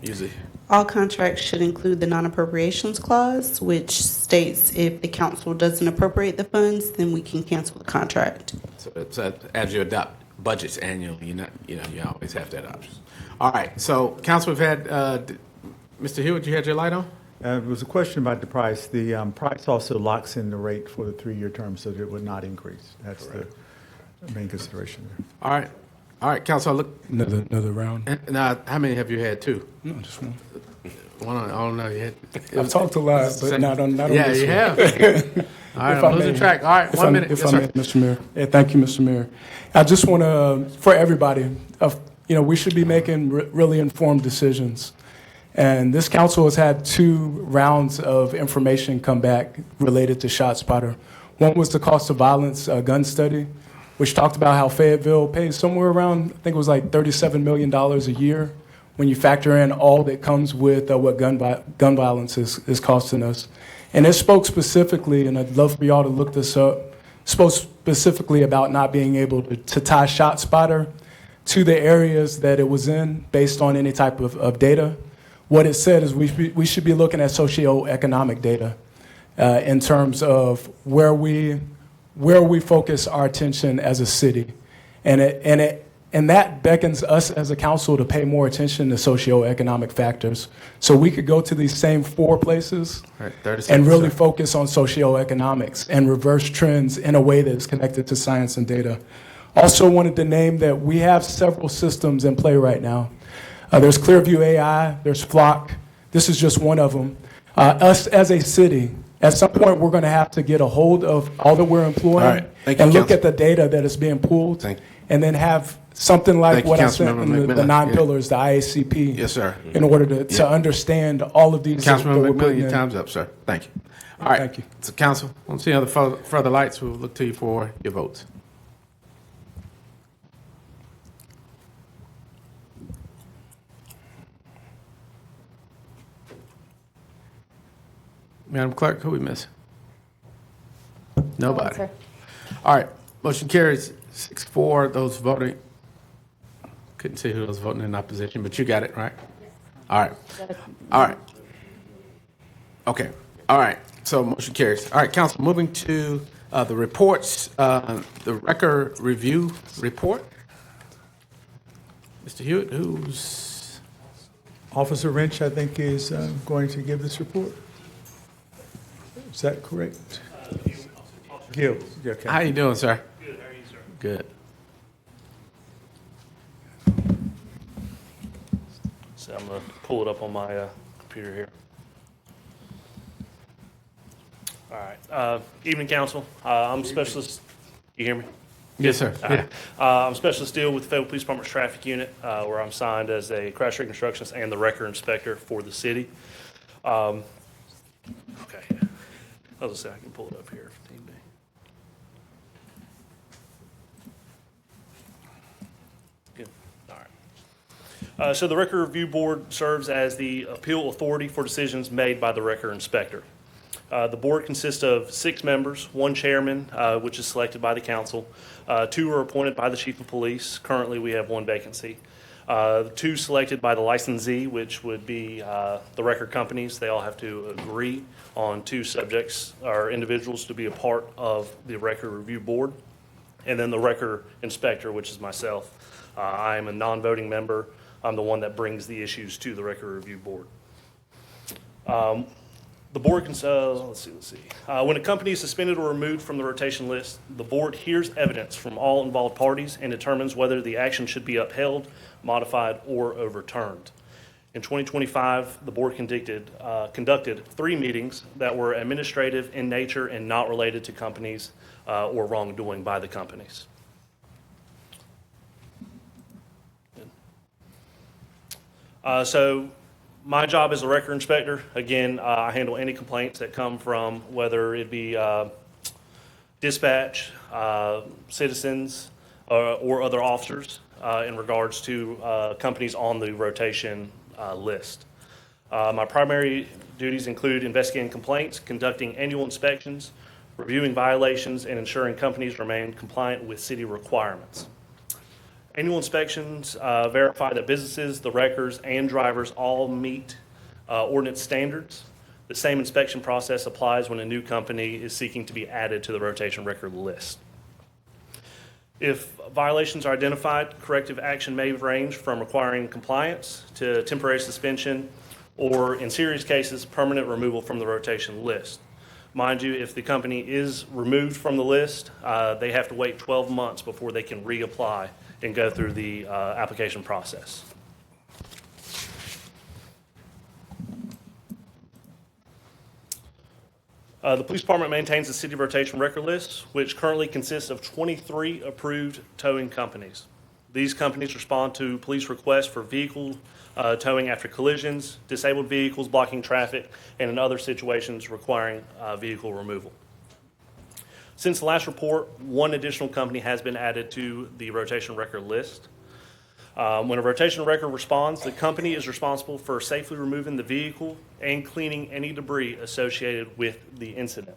Usually. All contracts should include the non-appropriations clause, which states if the council doesn't appropriate the funds, then we can cancel the contract. So as you adopt budgets annually, you always have that option. All right. So, Council, we've had Mr. Hewitt. You had your light on. It was a question about the price. The price also locks in the rate for the 3-year term so that it would not increase. That's the main consideration there. All right, Council. Look. Another round. Now, how many have you had? 2? No, just one. I don't know. You had. I've talked a lot, but not on this Yeah, you have. All right, I'm losing track. All right, 1 minute. If I may, Mr. Mayor. Yeah, thank you, Mr. Mayor. I just want to, for everybody, we should be making really informed decisions. And this council has had 2 rounds of information come back related to ShotSpotter. One was the cost of violence gun study, which talked about how Fayetteville pays somewhere around, I think it was like $37 million a year when you factor in all that comes with what gun violence is costing us. And it spoke specifically, and I'd love for y'all to look this up, spoke specifically about not being able to tie ShotSpotter to the areas that it was in based on any type of data. What it said is we should be looking at socioeconomic data in terms of where we focus our attention as a city, and that beckons us as a council to pay more attention to socioeconomic factors. So we could go to these same 4 places and really focus on socioeconomics and reverse trends in a way that is connected to science and data. Also wanted to name that we have several systems in play right now. There's Clearview AI, there's Flock. This is just one of them. Us as a city, at some point we're going to have to get a hold of all that we're employing and look at the data that is being pulled and then have something like what I said in the 9 pillars, the IACP. Yes, sir. Mm-hmm. In order to understand all of these. Councilman McMillan, your time's up, sir. Thank you. All right. Thank you. So, Council, I don't see any other further lights. We'll look to you for your votes. Madam Clerk, who we miss? Nobody. Sir. All right. Motion carries 6-4. Those voting, couldn't see who was voting in opposition, but you got it, right? All right. All right. Okay. All right. So motion carries. All right, council, moving to the reports, the record review report. Mr. Hewitt, who's? Officer Wrench, I think, is going to give this report. Is that correct? Gil. Okay. How you doing, sir? Good. How are you, sir? Good. So I'm going to pull it up on my computer here. All right. Evening, council. I'm specialist. You hear me? Yes, sir. All right. I'm specialist deal with the Fayetteville Police Department's traffic unit, where I'm signed as a crash reconstructionist and the record inspector for the city. Okay. I was going to say, I can pull it up here for Team D. Good. All right. So the Record Review Board serves as the appeal authority for decisions made by the record inspector. The board consists of 6 members, 1 chairman, which is selected by the council. 2 are appointed by the chief of police. Currently, we have 1 vacancy. 2 selected by the licensee, which would be the record companies. They all have to agree on 2 subjects or individuals to be a part of the record review board. And then the record inspector, which is myself. I am a non-voting member. I'm the one that brings the issues to the record review board. The board can, let's see. When a company is suspended or removed from the rotation list, the board hears evidence from all involved parties and determines whether the action should be upheld, modified, or overturned. In 2025, the board conducted 3 meetings that were administrative in nature and not related to companies or wrongdoing by the companies. So my job as a record inspector, again, I handle any complaints that come from whether it be dispatch, citizens, or other officers in regards to companies on the rotation list. My primary duties include investigating complaints, conducting annual inspections, reviewing violations, and ensuring companies remain compliant with city requirements. Annual inspections verify that businesses, the records, and drivers all meet ordinance standards. The same inspection process applies when a new company is seeking to be added to the rotation record list. If violations are identified, corrective action may range from requiring compliance to temporary suspension or, in serious cases, permanent removal from the rotation list. Mind you, if the company is removed from the list, they have to wait 12 months before they can reapply and go through the application process. The police department maintains the city rotation record list, which currently consists of 23 approved towing companies. These companies respond to police requests for vehicle towing after collisions, disabled vehicles blocking traffic, and in other situations requiring vehicle removal. Since the last report, 1 additional company has been added to the rotation record list. When a rotation record responds, the company is responsible for safely removing the vehicle and cleaning any debris associated with the incident.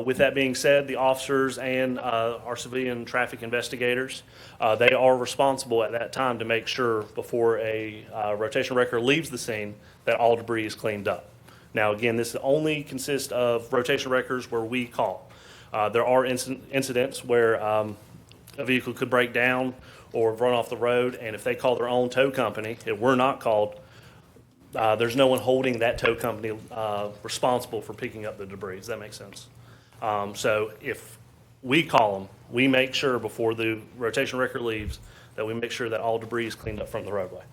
With that being said, the officers and our civilian traffic investigators, they are responsible at that time to make sure before a rotation record leaves the scene that all debris is cleaned up. Now, again, this only consists of rotation records where we call. There are incidents where a vehicle could break down or run off the road, and if they call their own tow company, if we're not called, there's no one holding that tow company responsible for picking up the debris. Does that make sense? So if we call them, we make sure before the rotation record leaves that we make sure that all debris is cleaned up from the roadway.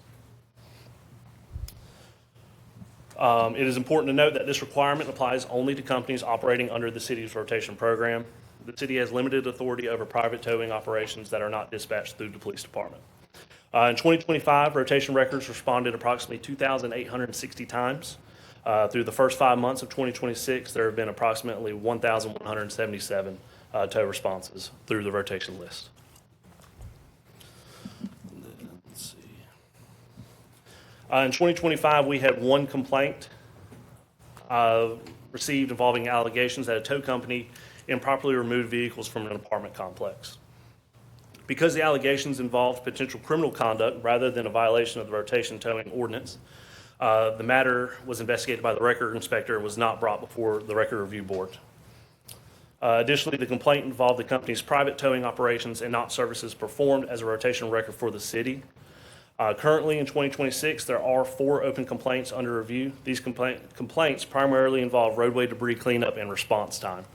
It is important to note that this requirement applies only to companies operating under the city's rotation program. The city has limited authority over private towing operations that are not dispatched through the police department. In 2025, rotation records responded approximately 2,860 times. Through the first 5 months of 2026, there have been approximately 1,177 tow responses through the rotation list. Let's see. In 2025, we had 1 complaint received involving allegations that a tow company improperly removed vehicles from an apartment complex. Because the allegations involved potential criminal conduct rather than a violation of the rotation towing ordinance, the matter was investigated by the record inspector and was not brought before the record review board. Additionally, the complaint involved the company's private towing operations and not services performed as a rotation record for the city. Currently, in 2026, there are 4 open complaints under review. These complaints primarily involve roadway debris cleanup and response time.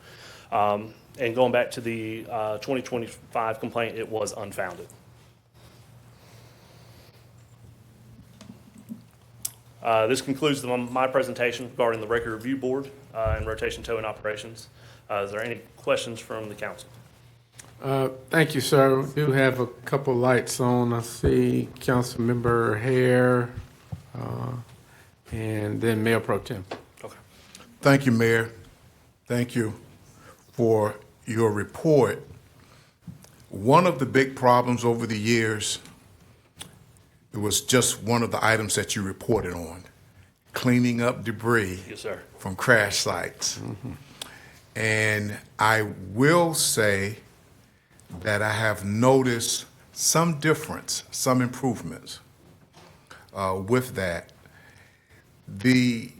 And going back to the 2025 complaint, it was unfounded. This concludes my presentation regarding the record review board and rotation towing operations. Is there any questions from the council? Thank you, sir. We do have a couple lights on. I see Councilmember Hare and then Mayor Pro Tem. Okay. Thank you, Mayor. Thank you for your report. One of the big problems over the years, it was just one of the items that you reported on, cleaning up debris Yes, sir. from crash sites. And I will say that I have noticed some difference, some improvements with that. The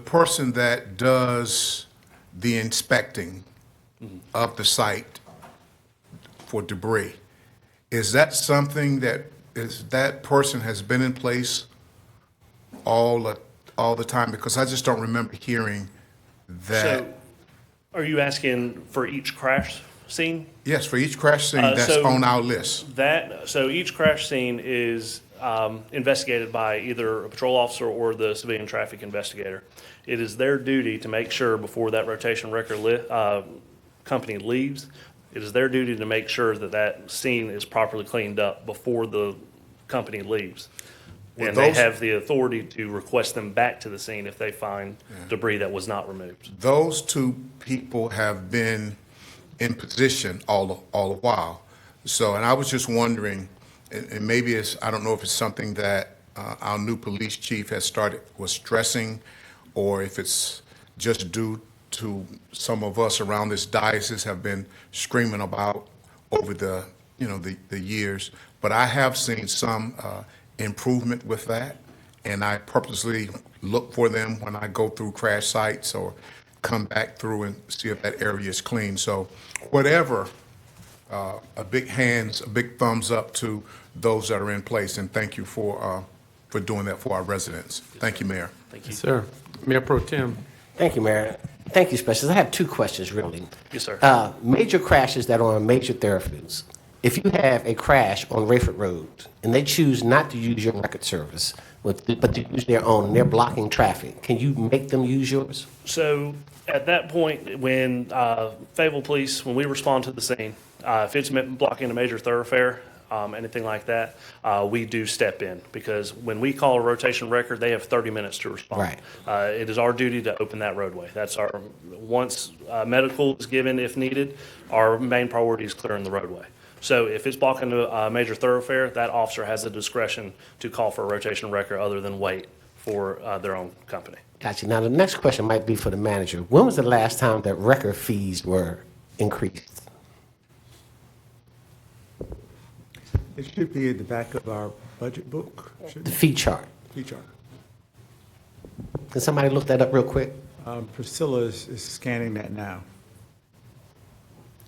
person that does the inspecting of the site for debris, is that something that person has been in place all the time? Because I just don't remember hearing that. So, are you asking for each crash scene? Yes, for each crash scene that's on our list. So each crash scene is investigated by either a patrol officer or the civilian traffic investigator. It is their duty to make sure before that rotation record company leaves, it is their duty to make sure that that scene is properly cleaned up before the company leaves. Well, And they have the authority to request them back to the scene if they find debris that was not removed. Those 2 people have been in position all the while. So, and I was just wondering, and maybe it's, I don't know if it's something that our new police chief was stressing, or if it's just due to some of us around this diocese have been screaming about over the years. But I have seen some improvement with that, and I purposely look for them when I go through crash sites or come back through and see if that area is clean. So whatever, a big thumbs up to those that are in place, and thank you for doing that for our residents. Thank you, Mayor. Thank you. Sir, Mayor Pro Tem. Thank you, Mayor. Thank you, Specialist. I have 2 questions, really. Yes, sir. Major crashes that are on major thoroughfares. If you have a crash on Rayford Road and they choose not to use your record service, but to use their own, and they're blocking traffic, can you make them use yours? So at that point, when Fayetteville Police, when we respond to the scene, if it's blocking a major thoroughfare, anything like that, we do step in, because when we call a rotation record, they have 30 minutes to respond. Right. It is our duty to open that roadway. That's once medical is given if needed, our main priority is clearing the roadway. So if it's blocking a major thoroughfare, that officer has the discretion to call for a rotation record other than wait for their own company. Gotcha. Now, the next question might be for the manager. When was the last time that record fees were increased? It should be at the back of our budget book. The fee chart. Fee chart. Can somebody look that up real quick? Priscilla is scanning that now.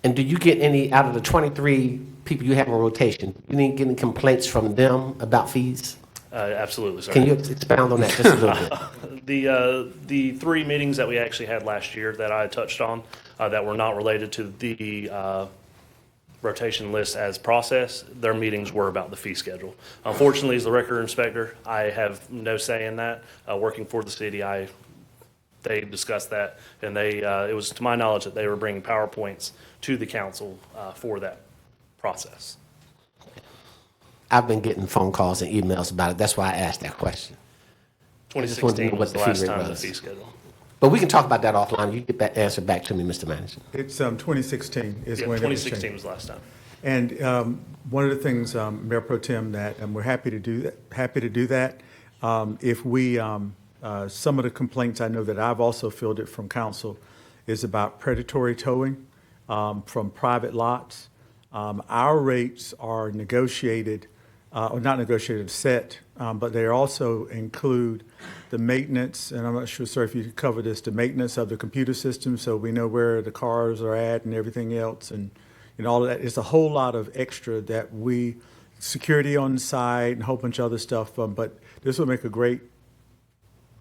And do you get any, out of the 23 people you have on rotation, you didn't get any complaints from them about fees? Absolutely, sir. Can you expound on that just a little bit? The 3 meetings that we actually had last year that I touched on that were not related to the rotation list as process, their meetings were about the fee schedule. Unfortunately, as the record inspector, I have no say in that. Working for the city, they discussed that, and it was to my knowledge that they were bringing PowerPoints to the council for that process. I've been getting phone calls and emails about it. That's why I asked that question. 2016 was the last time the fee schedule. But we can talk about that offline. You get that answer back to me, Mr. Manager. It's 2016 is when it was 2016 changed. was the last time. And one of the things, Mayor Pro Tem, that we're happy to do that. If we, some of the complaints I know that I've also fielded from council is about predatory towing from private lots. Our rates are negotiated, or not negotiated, set, but they also include the maintenance, and I'm not sure, sir, if you could cover this, the maintenance of the computer system, so we know where the cars are at and everything else, and all of that. It's a whole lot of extra that security on the site and a whole bunch of other stuff, but this will make a great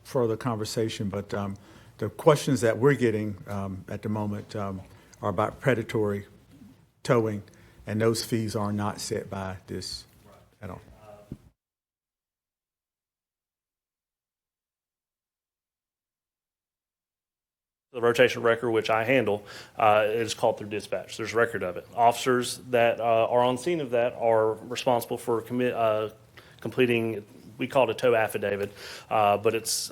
further conversation. But the questions that we're getting at the moment are about predatory towing, and those fees are not set by this at all. The rotation record, which I handle, is called through dispatch. There's a record of it. Officers that are on scene of that are responsible for completing, we call it a tow affidavit, but it's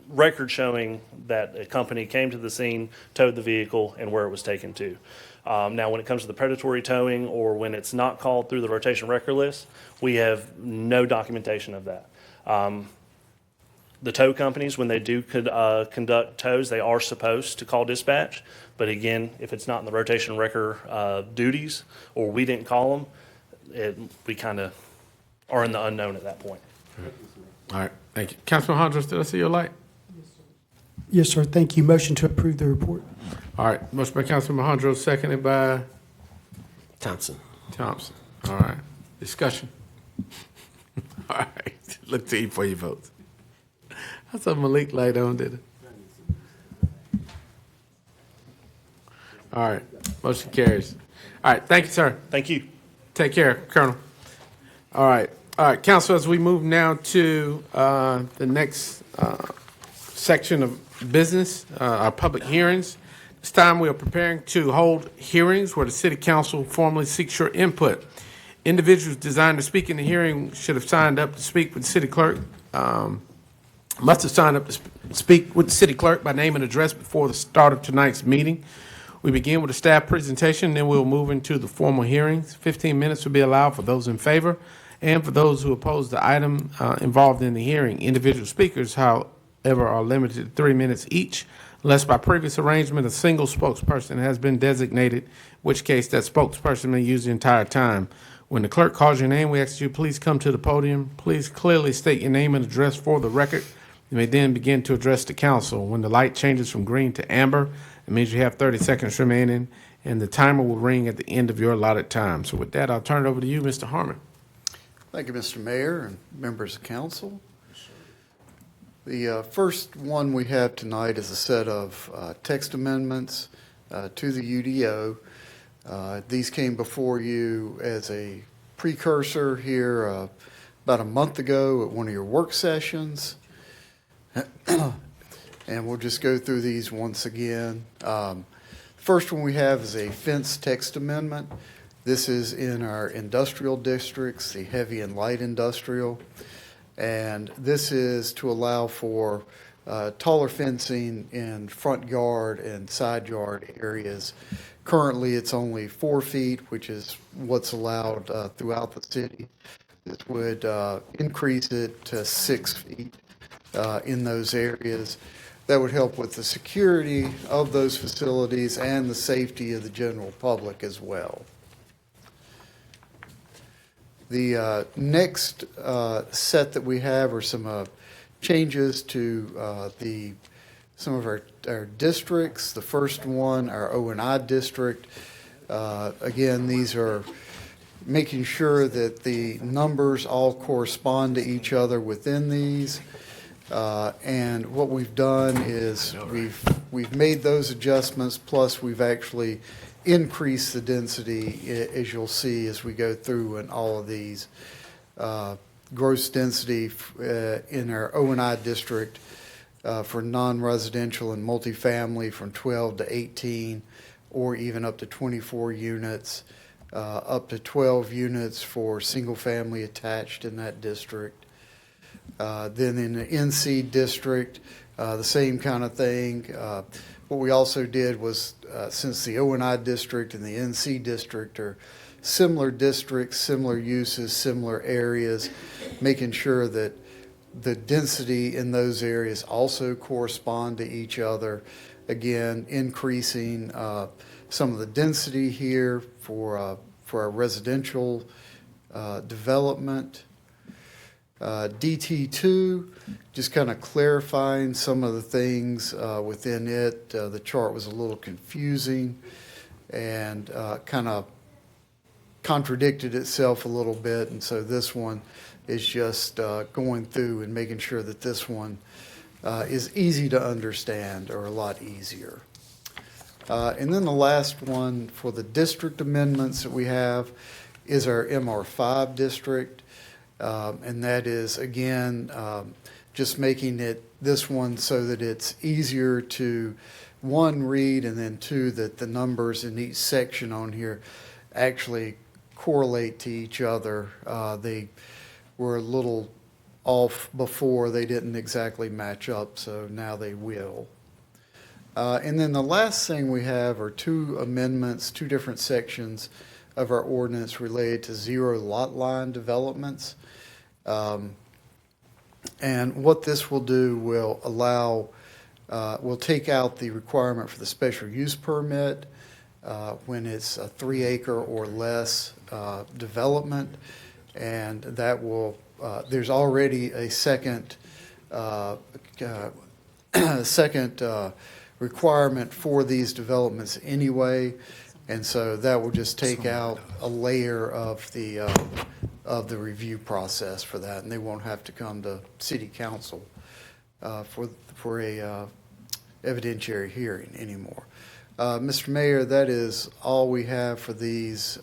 record showing that a company came to the scene, towed the vehicle, and where it was taken to. Now, when it comes to the predatory towing or when it's not called through the rotation record list, we have no documentation of that. The tow companies, when they do conduct tows, they are supposed to call dispatch. But again, if it's not in the rotation record duties or we didn't call them, we kind of are in the unknown at that point. All right, thank you. Councilman Hondros, did I see your light? Yes, sir. Thank you. Motion to approve the report. All right, motion by Councilman Hondros, seconded by Thompson. Thompson. All right, discussion. All right, look to you for your votes. I saw Malik light on, did it? All right, motion carries. All right, thank you, sir. Thank you. Take care, Colonel. All right, Council, as we move now to the next section of business, our public hearings. This time we are preparing to hold hearings where the City Council formally seeks your input. Individuals designed to speak in the hearing should have signed up to speak with the City Clerk. Must have signed up to speak with the City Clerk by name and address before the start of tonight's meeting. We begin with a staff presentation, then we'll move into the formal hearings. 15 minutes will be allowed for those in favor and for those who oppose the item involved in the hearing. Individual speakers, however, are limited to 3 minutes each, unless by previous arrangement a single spokesperson has been designated, in which case that spokesperson may use the entire time. When the clerk calls your name, we ask you please come to the podium. Please clearly state your name and address for the record. You may then begin to address the council. When the light changes from green to amber, it means you have 30 seconds remaining, and the timer will ring at the end of your allotted time. So with that, I'll turn it over to you, Mr. Harmon. Thank you, Mr. Mayor and members of council. The first one we have tonight is a set of text amendments to the UDO. These came before you as a precursor here about a month ago at one of your work sessions. And we'll just go through these once again. First one we have is a fence text amendment. This is in our industrial districts, the heavy and light industrial. And this is to allow for taller fencing in front yard and side yard areas. Currently, it's only 4 feet, which is what's allowed throughout the city. This would increase it to 6 feet in those areas. That would help with the security of those facilities and the safety of the general public as well. The next set that we have are some changes to some of our districts. The first one, our O&I district. Again, these are making sure that the numbers all correspond to each other within these. And what we've done is we've made those adjustments, plus we've actually increased the density, as you'll see as we go through in all of these. Gross density in our O&I district for non-residential and multifamily from 12 to 18, or even up to 24 units, up to 12 units for single-family attached in that district. Then in the NC district, the same kind of thing. What we also did was, since the O&I district and the NC district are similar districts, similar uses, similar areas, making sure that The density in those areas also correspond to each other. Again, increasing some of the density here for our residential development. DT2, just kind of clarifying some of the things within it. The chart was a little confusing and kind of contradicted itself a little bit, and so this one is just going through and making sure that this one is easy to understand, or a lot easier. And then the last one for the district amendments that we have is our MR5 district. And that is, again, just making this one so that it's easier to, one, read, and then two, that the numbers in each section on here actually correlate to each other. They were a little off before. They didn't exactly match up, so now they will. And then the last thing we have are two amendments, two different sections of our ordinance related to zero lot line developments. And what this will do will allow, will take out the requirement for the special use permit when it's a 3 acre or less development. And that will, there's already a second requirement for these developments anyway. And so that will just take out a layer of the review process for that, and they won't have to come to city council for a evidentiary hearing anymore. Mr. Mayor, that is all we have for these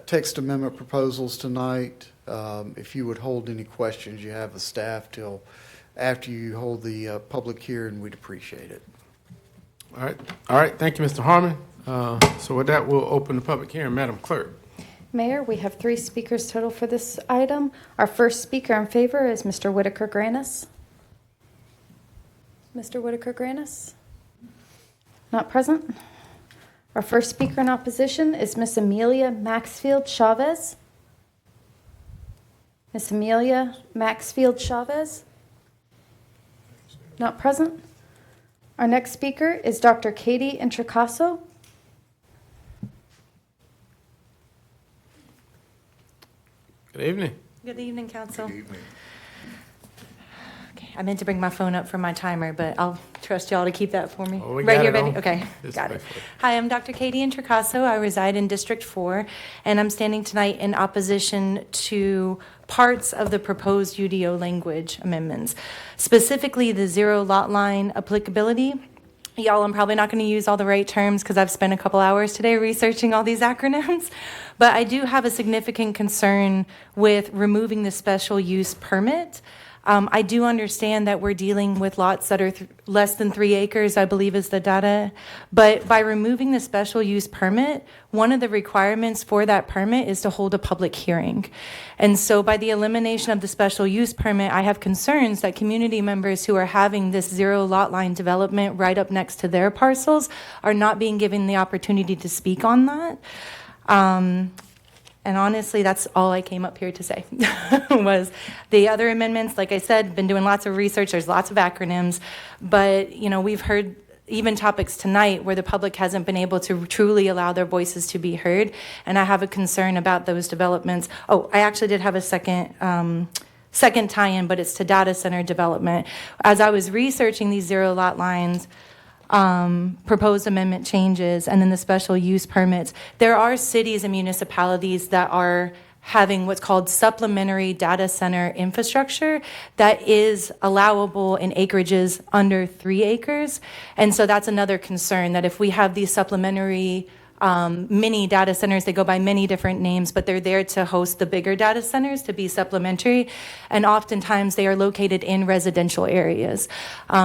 text amendment proposals tonight. If you would hold any questions you have of staff till after you hold the public hearing, we'd appreciate it. All right. Thank you, Mr. Harmon. So with that, we'll open the public hearing. Madam Clerk. Mayor, we have 3 speakers total for this item. Our first speaker in favor is Mr. Whitaker Granis. Mr. Whitaker Granis? Not present. Our first speaker in opposition is Miss Amelia Maxfield Chavez. Miss Amelia Maxfield Chavez? Not present. Our next speaker is Dr. Katie Intricaso. Good evening. Good evening, Council. Good evening. Okay, I meant to bring my phone up for my timer, but I'll trust y'all to keep that for me. Oh, we right got here, it baby. on. Okay, This got way it. for it. Hi, I'm Dr. Katie Intricaso. I reside in District 4, and I'm standing tonight in opposition to parts of the proposed UDO language amendments, specifically the zero lot line applicability. Y'all, I'm probably not going to use all the right terms because I've spent a couple hours today researching all these acronyms, but I do have a significant concern with removing the special use permit. I do understand that we're dealing with lots that are less than 3 acres, I believe is the data. But by removing the special use permit, one of the requirements for that permit is to hold a public hearing. And so by the elimination of the special use permit, I have concerns that community members who are having this zero lot line development right up next to their parcels are not being given the opportunity to speak on that. And honestly, that's all I came up here to say, was the other amendments. Like I said, been doing lots of research. There's lots of acronyms. But, you know, we've heard even topics tonight where the public hasn't been able to truly allow their voices to be heard. And I have a concern about those developments. Oh, I actually did have a second tie-in, but it's to data center development. As I was researching these zero lot lines, proposed amendment changes, and then the special use permits, there are cities and municipalities that are having what's called supplementary data center infrastructure that is allowable in acreages under 3 acres. And so that's another concern, that if we have these supplementary mini data centers, they go by many different names, but they're there to host the bigger data centers, to be supplementary, and oftentimes they are located in residential areas.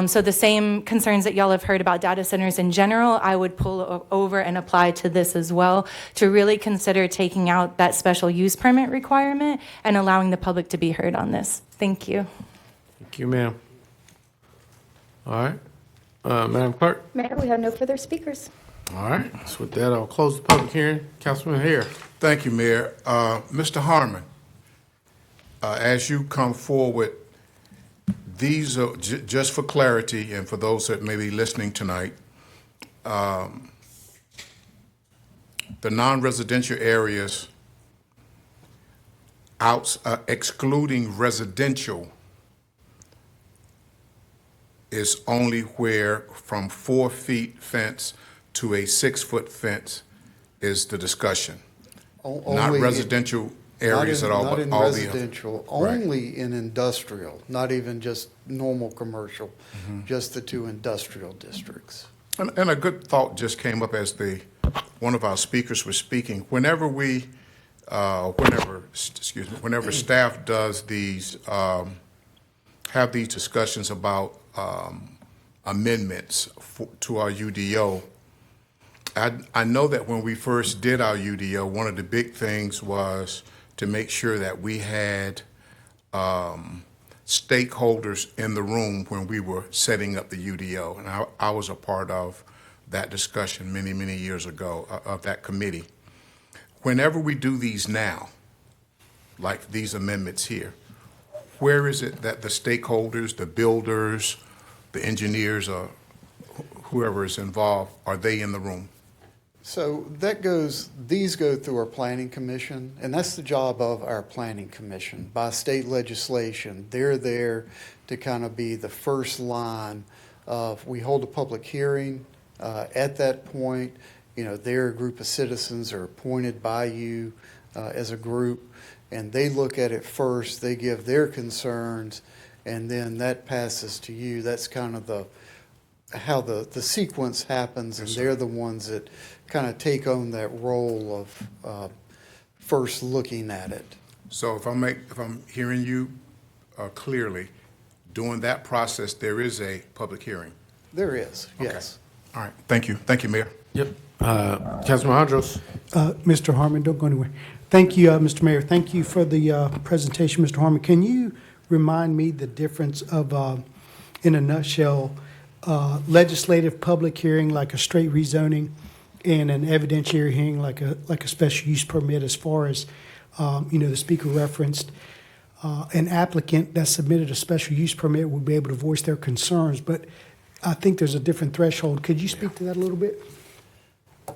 So the same concerns that y'all have heard about data centers in general, I would pull over and apply to this as well, to really consider taking out that special use permit requirement and allowing the public to be heard on this. Thank you. Thank you, ma'am. All right. Madam Clerk. Mayor, we have no further speakers. All right. So with that, I'll close the public hearing. Councilman Hare. Thank you, Mayor. Mr. Harmon, as you come forward, these are, just for clarity and for those that may be listening tonight, the non-residential areas excluding residential is only where from 4 feet fence to a 6-foot fence is the discussion. Not Only- residential areas at all, Not but in all the. residential, Right. only in industrial, not even just normal commercial, Mm-hmm. just the 2 industrial districts. And a good thought just came up as one of our speakers was speaking. Whenever staff does these, have these discussions about amendments to our UDO, I know that when we first did our UDO, one of the big things was to make sure that we had stakeholders in the room when we were setting up the UDO. And I was a part of that discussion many, many years ago of that committee. Whenever we do these now, like these amendments here, where is it that the stakeholders, the builders, the engineers, or whoever is involved, are they in the room? So these go through our planning commission, and that's the job of our planning commission. By state legislation, they're there to kind of be the first line of, we hold a public hearing. At that point, their group of citizens are appointed by you as a group, and they look at it first, they give their concerns, and then that passes to you. That's kind of how the sequence happens, and they're the ones that kind of take on that role of first looking at it. So if I'm hearing you clearly, during that process, there is a public hearing. There is, yes. All right, thank you. Thank you, Mayor. Yep. Councilman Hondros. Mr. Harmon, don't go anywhere. Thank you, Mr. Mayor. Thank you for the presentation, Mr. Harmon. Can you remind me the difference of, in a nutshell, legislative public hearing like a straight rezoning and an evidentiary hearing like a special use permit, as far as, the speaker referenced, an applicant that submitted a special use permit would be able to voice their concerns, but I think there's a different threshold. Could you speak to that a little bit?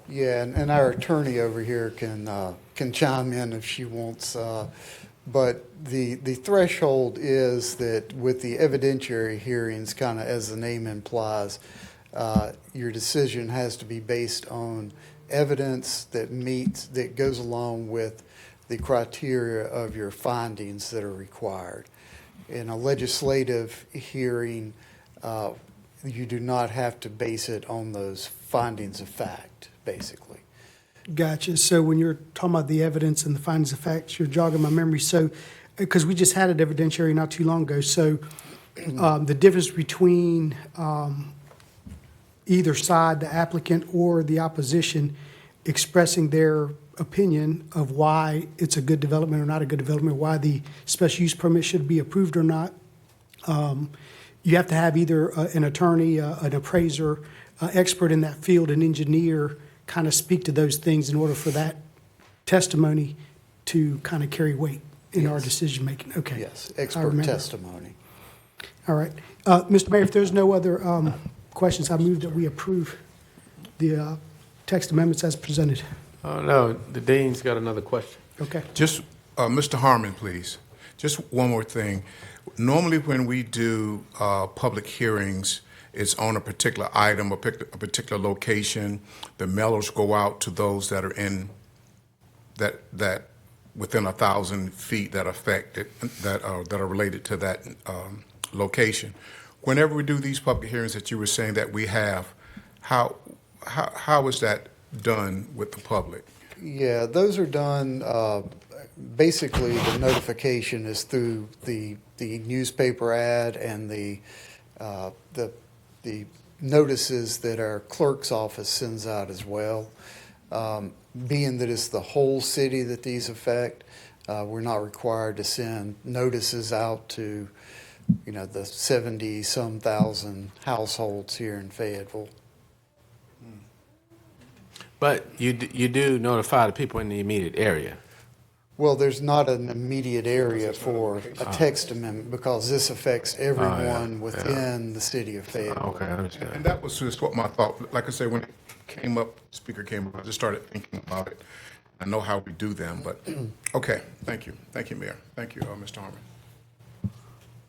Yeah, and our attorney over here can chime in if she wants. But the threshold is that with the evidentiary hearings, kind of as the name implies, your decision has to be based on evidence that goes along with the criteria of your findings that are required. In a legislative hearing, you do not have to base it on those findings of fact, basically. Gotcha. So when you're talking about the evidence and the findings of facts, you're jogging my memory. So, because we just had an evidentiary not too long ago, so the difference between either side, the applicant or the opposition, expressing their opinion of why it's a good development or not a good development, why the special use permit should be approved or not. You have to have either an attorney, an appraiser, expert in that field, an engineer, kind of speak to those things in order for that testimony to kind of carry weight in our decision making. Okay. Yes, expert testimony. All right. Mr. Mayor, if there's no other questions, I move that we approve the text amendments as presented. No, the dean's got another question. Okay. Just, Mr. Harmon, please. Just one more thing. Normally when we do public hearings, it's on a particular item, a particular location. The mailers go out to those that are in that within 1,000 feet that are related to that location. Whenever we do these public hearings that you were saying that we have, how is that done with the public? Yeah, those are done, basically the notification is through the newspaper ad and the notices that our clerk's office sends out as well. Being that it's the whole city that these affect, we're not required to send notices out to, the 70-some thousand households here in Fayetteville. But you do notify the people in the immediate area. Well, there's not an immediate area for a text amendment because this affects everyone within the city of Fayetteville. Okay, I understand. And that was just what my thought, like I said, when it came up, speaker came up, I just started thinking about it. I know how we do them, but, okay, thank you. Thank you, Mayor. Thank you, Mr. Harmon.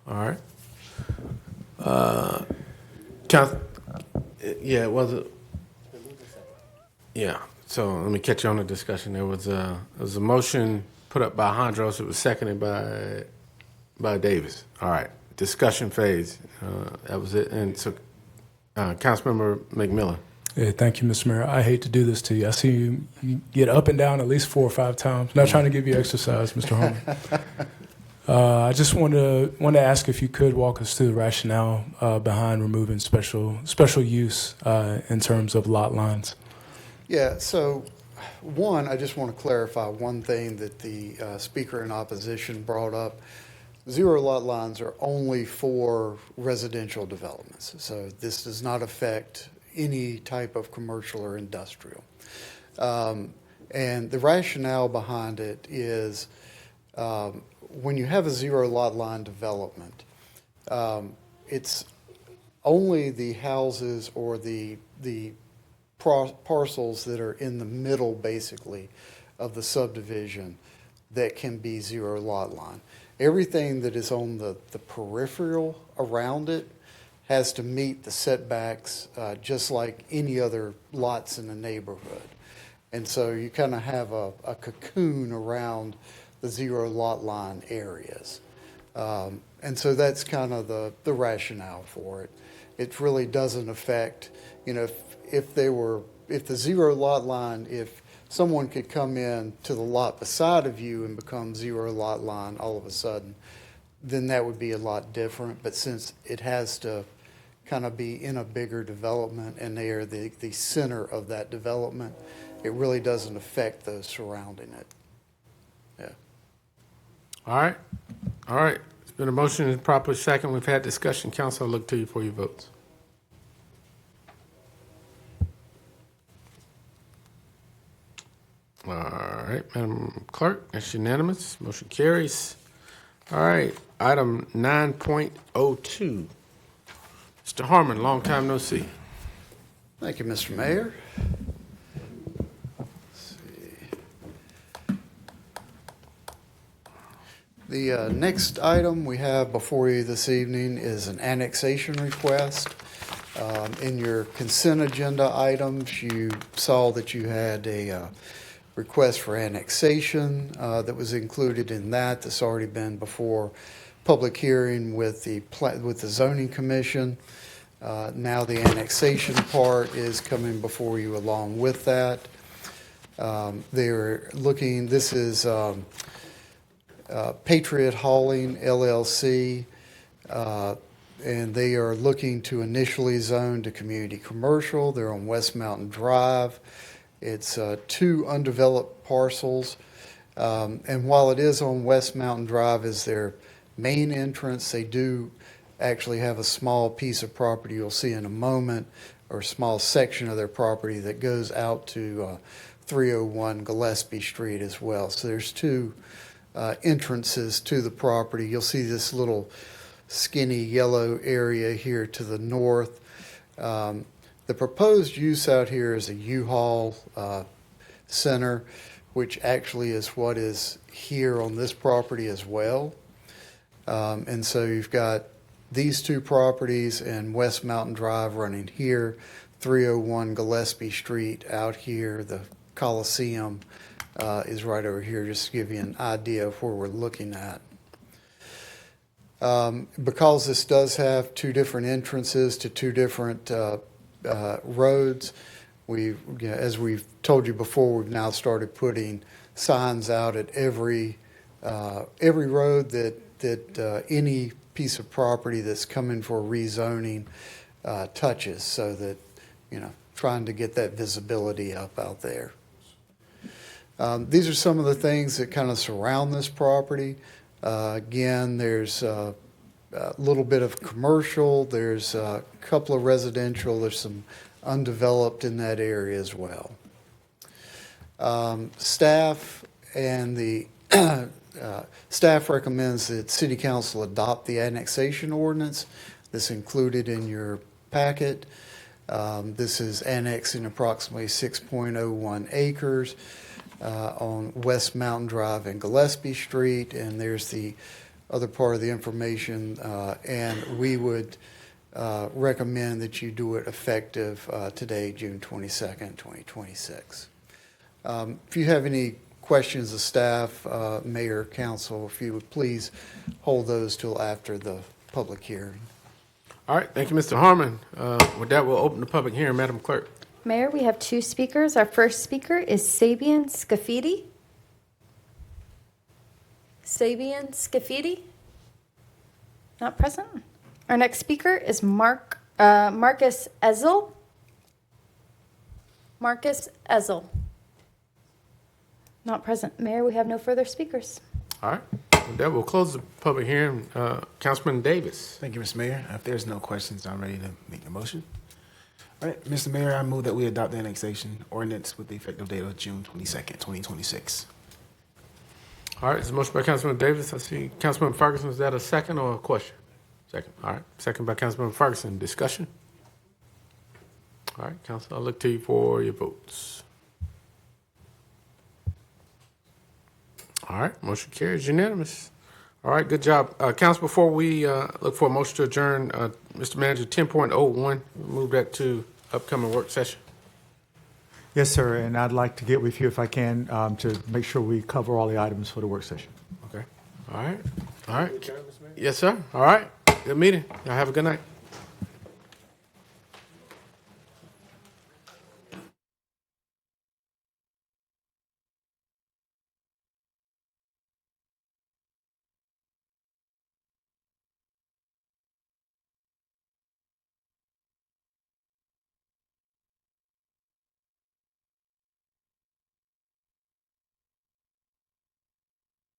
All right. Yeah, yeah, so let me catch you on the discussion. There was a motion put up by Hondros. It was seconded by Davis. All right, discussion phase. That was it. And so, Councilmember McMillan. Yeah, thank you, Mr. Mayor. I hate to do this to you. I see you get up and down at least 4 or 5 times. Not trying to give you exercise, Mr. Harmon. I just want to ask if you could walk us through the rationale behind removing special use in terms of lot lines. Yeah, so one, I just want to clarify one thing that the speaker in opposition brought up. Zero lot lines are only for residential developments. So this does not affect any type of commercial or industrial. And the rationale behind it is when you have a zero lot line development, it's only the houses or the parcels that are in the middle, basically, of the subdivision that can be zero lot line. Everything that is on the peripheral around it has to meet the setbacks just like any other lots in the neighborhood. And so you kind of have a cocoon around the zero lot line areas. And so that's kind of the rationale for it. It really doesn't affect, if the zero lot line, if someone could come in to the lot beside of you and become zero lot line all of a sudden, then that would be a lot different. But since it has to kind of be in a bigger development and they are the center of that development, it really doesn't affect those surrounding it. Yeah. All right. All right. It's been a motion and proper second. We've had discussion. Council, I'll look to you for your votes. All right, Madam Clerk, that's unanimous. Motion carries. All right, item 9.02. Mr. Harmon, long time no see. Thank you, Mr. Mayor. The next item we have before you this evening is an annexation request. In your consent agenda items, you saw that you had a request for annexation that was included in that. That's already been before public hearing with the zoning commission. Now the annexation part is coming before you along with that. They're looking, this is Patriot Hauling LLC, and they are looking to initially zone to community commercial. They're on West Mountain Drive. It's 2 undeveloped parcels. And while it is on West Mountain Drive as their main entrance, they do actually have a small piece of property you'll see in a moment, or a small section of their property that goes out to 301 Gillespie Street as well. So there's 2 entrances to the property. You'll see this little skinny yellow area here to the north. The proposed use out here is a U-Haul center, which actually is what is here on this property as well. And so you've got these 2 properties and West Mountain Drive running here, 301 Gillespie Street out here. The Coliseum is right over here, just to give you an idea of where we're looking at. Because this does have 2 different entrances to 2 different roads, as we've told you before, we've now started putting signs out at every road that any piece of property that's coming for rezoning touches, so that, trying to get that visibility up out there. These are some of the things that kind of surround this property. Again, there's a little bit of commercial, there's a couple of residential, there's some undeveloped in that area as well. Staff and the Staff recommends that City Council adopt the annexation ordinance that's included in your packet. This is annexing approximately 6.01 acres on West Mountain Drive and Gillespie Street, and there's the other part of the information, and we would recommend that you do it effective today, June 22nd, 2026. If you have any questions of staff, mayor, council, if you would please hold those till after the public hearing. All right, thank you, Mr. Harmon. With that, we'll open the public hearing, Madam Clerk. Mayor, we have two speakers. Our first speaker is Sabian Scafidi. Sabian Scafidi? Not present. Our next speaker is Marcus Ezel. Marcus Ezel. Not present. Mayor, we have no further speakers. All right, with that, we'll close the public hearing. Councilman Davis. Thank you, Mr. Mayor. If there's no questions, I'm ready to make the motion. All right, Mr. Mayor, I move that we adopt the annexation ordinance with the effective date of June 22nd, 2026. All right, there's a motion by Councilman Davis. I see Councilman Ferguson. Is that a second or a question? Second. All right, second by Councilman Ferguson. Discussion? All right, Council, I'll look to you for your votes. All right, motion carries unanimous. All right, good job. Council, before we look for a motion to adjourn, Mr. Manager, 10.01, move that to upcoming work session. Yes, sir, and I'd like to get with you if I can to make sure we cover all the items for the work session. Okay. All right. All right. Yes, sir. All right. Good meeting. Y'all have a good night.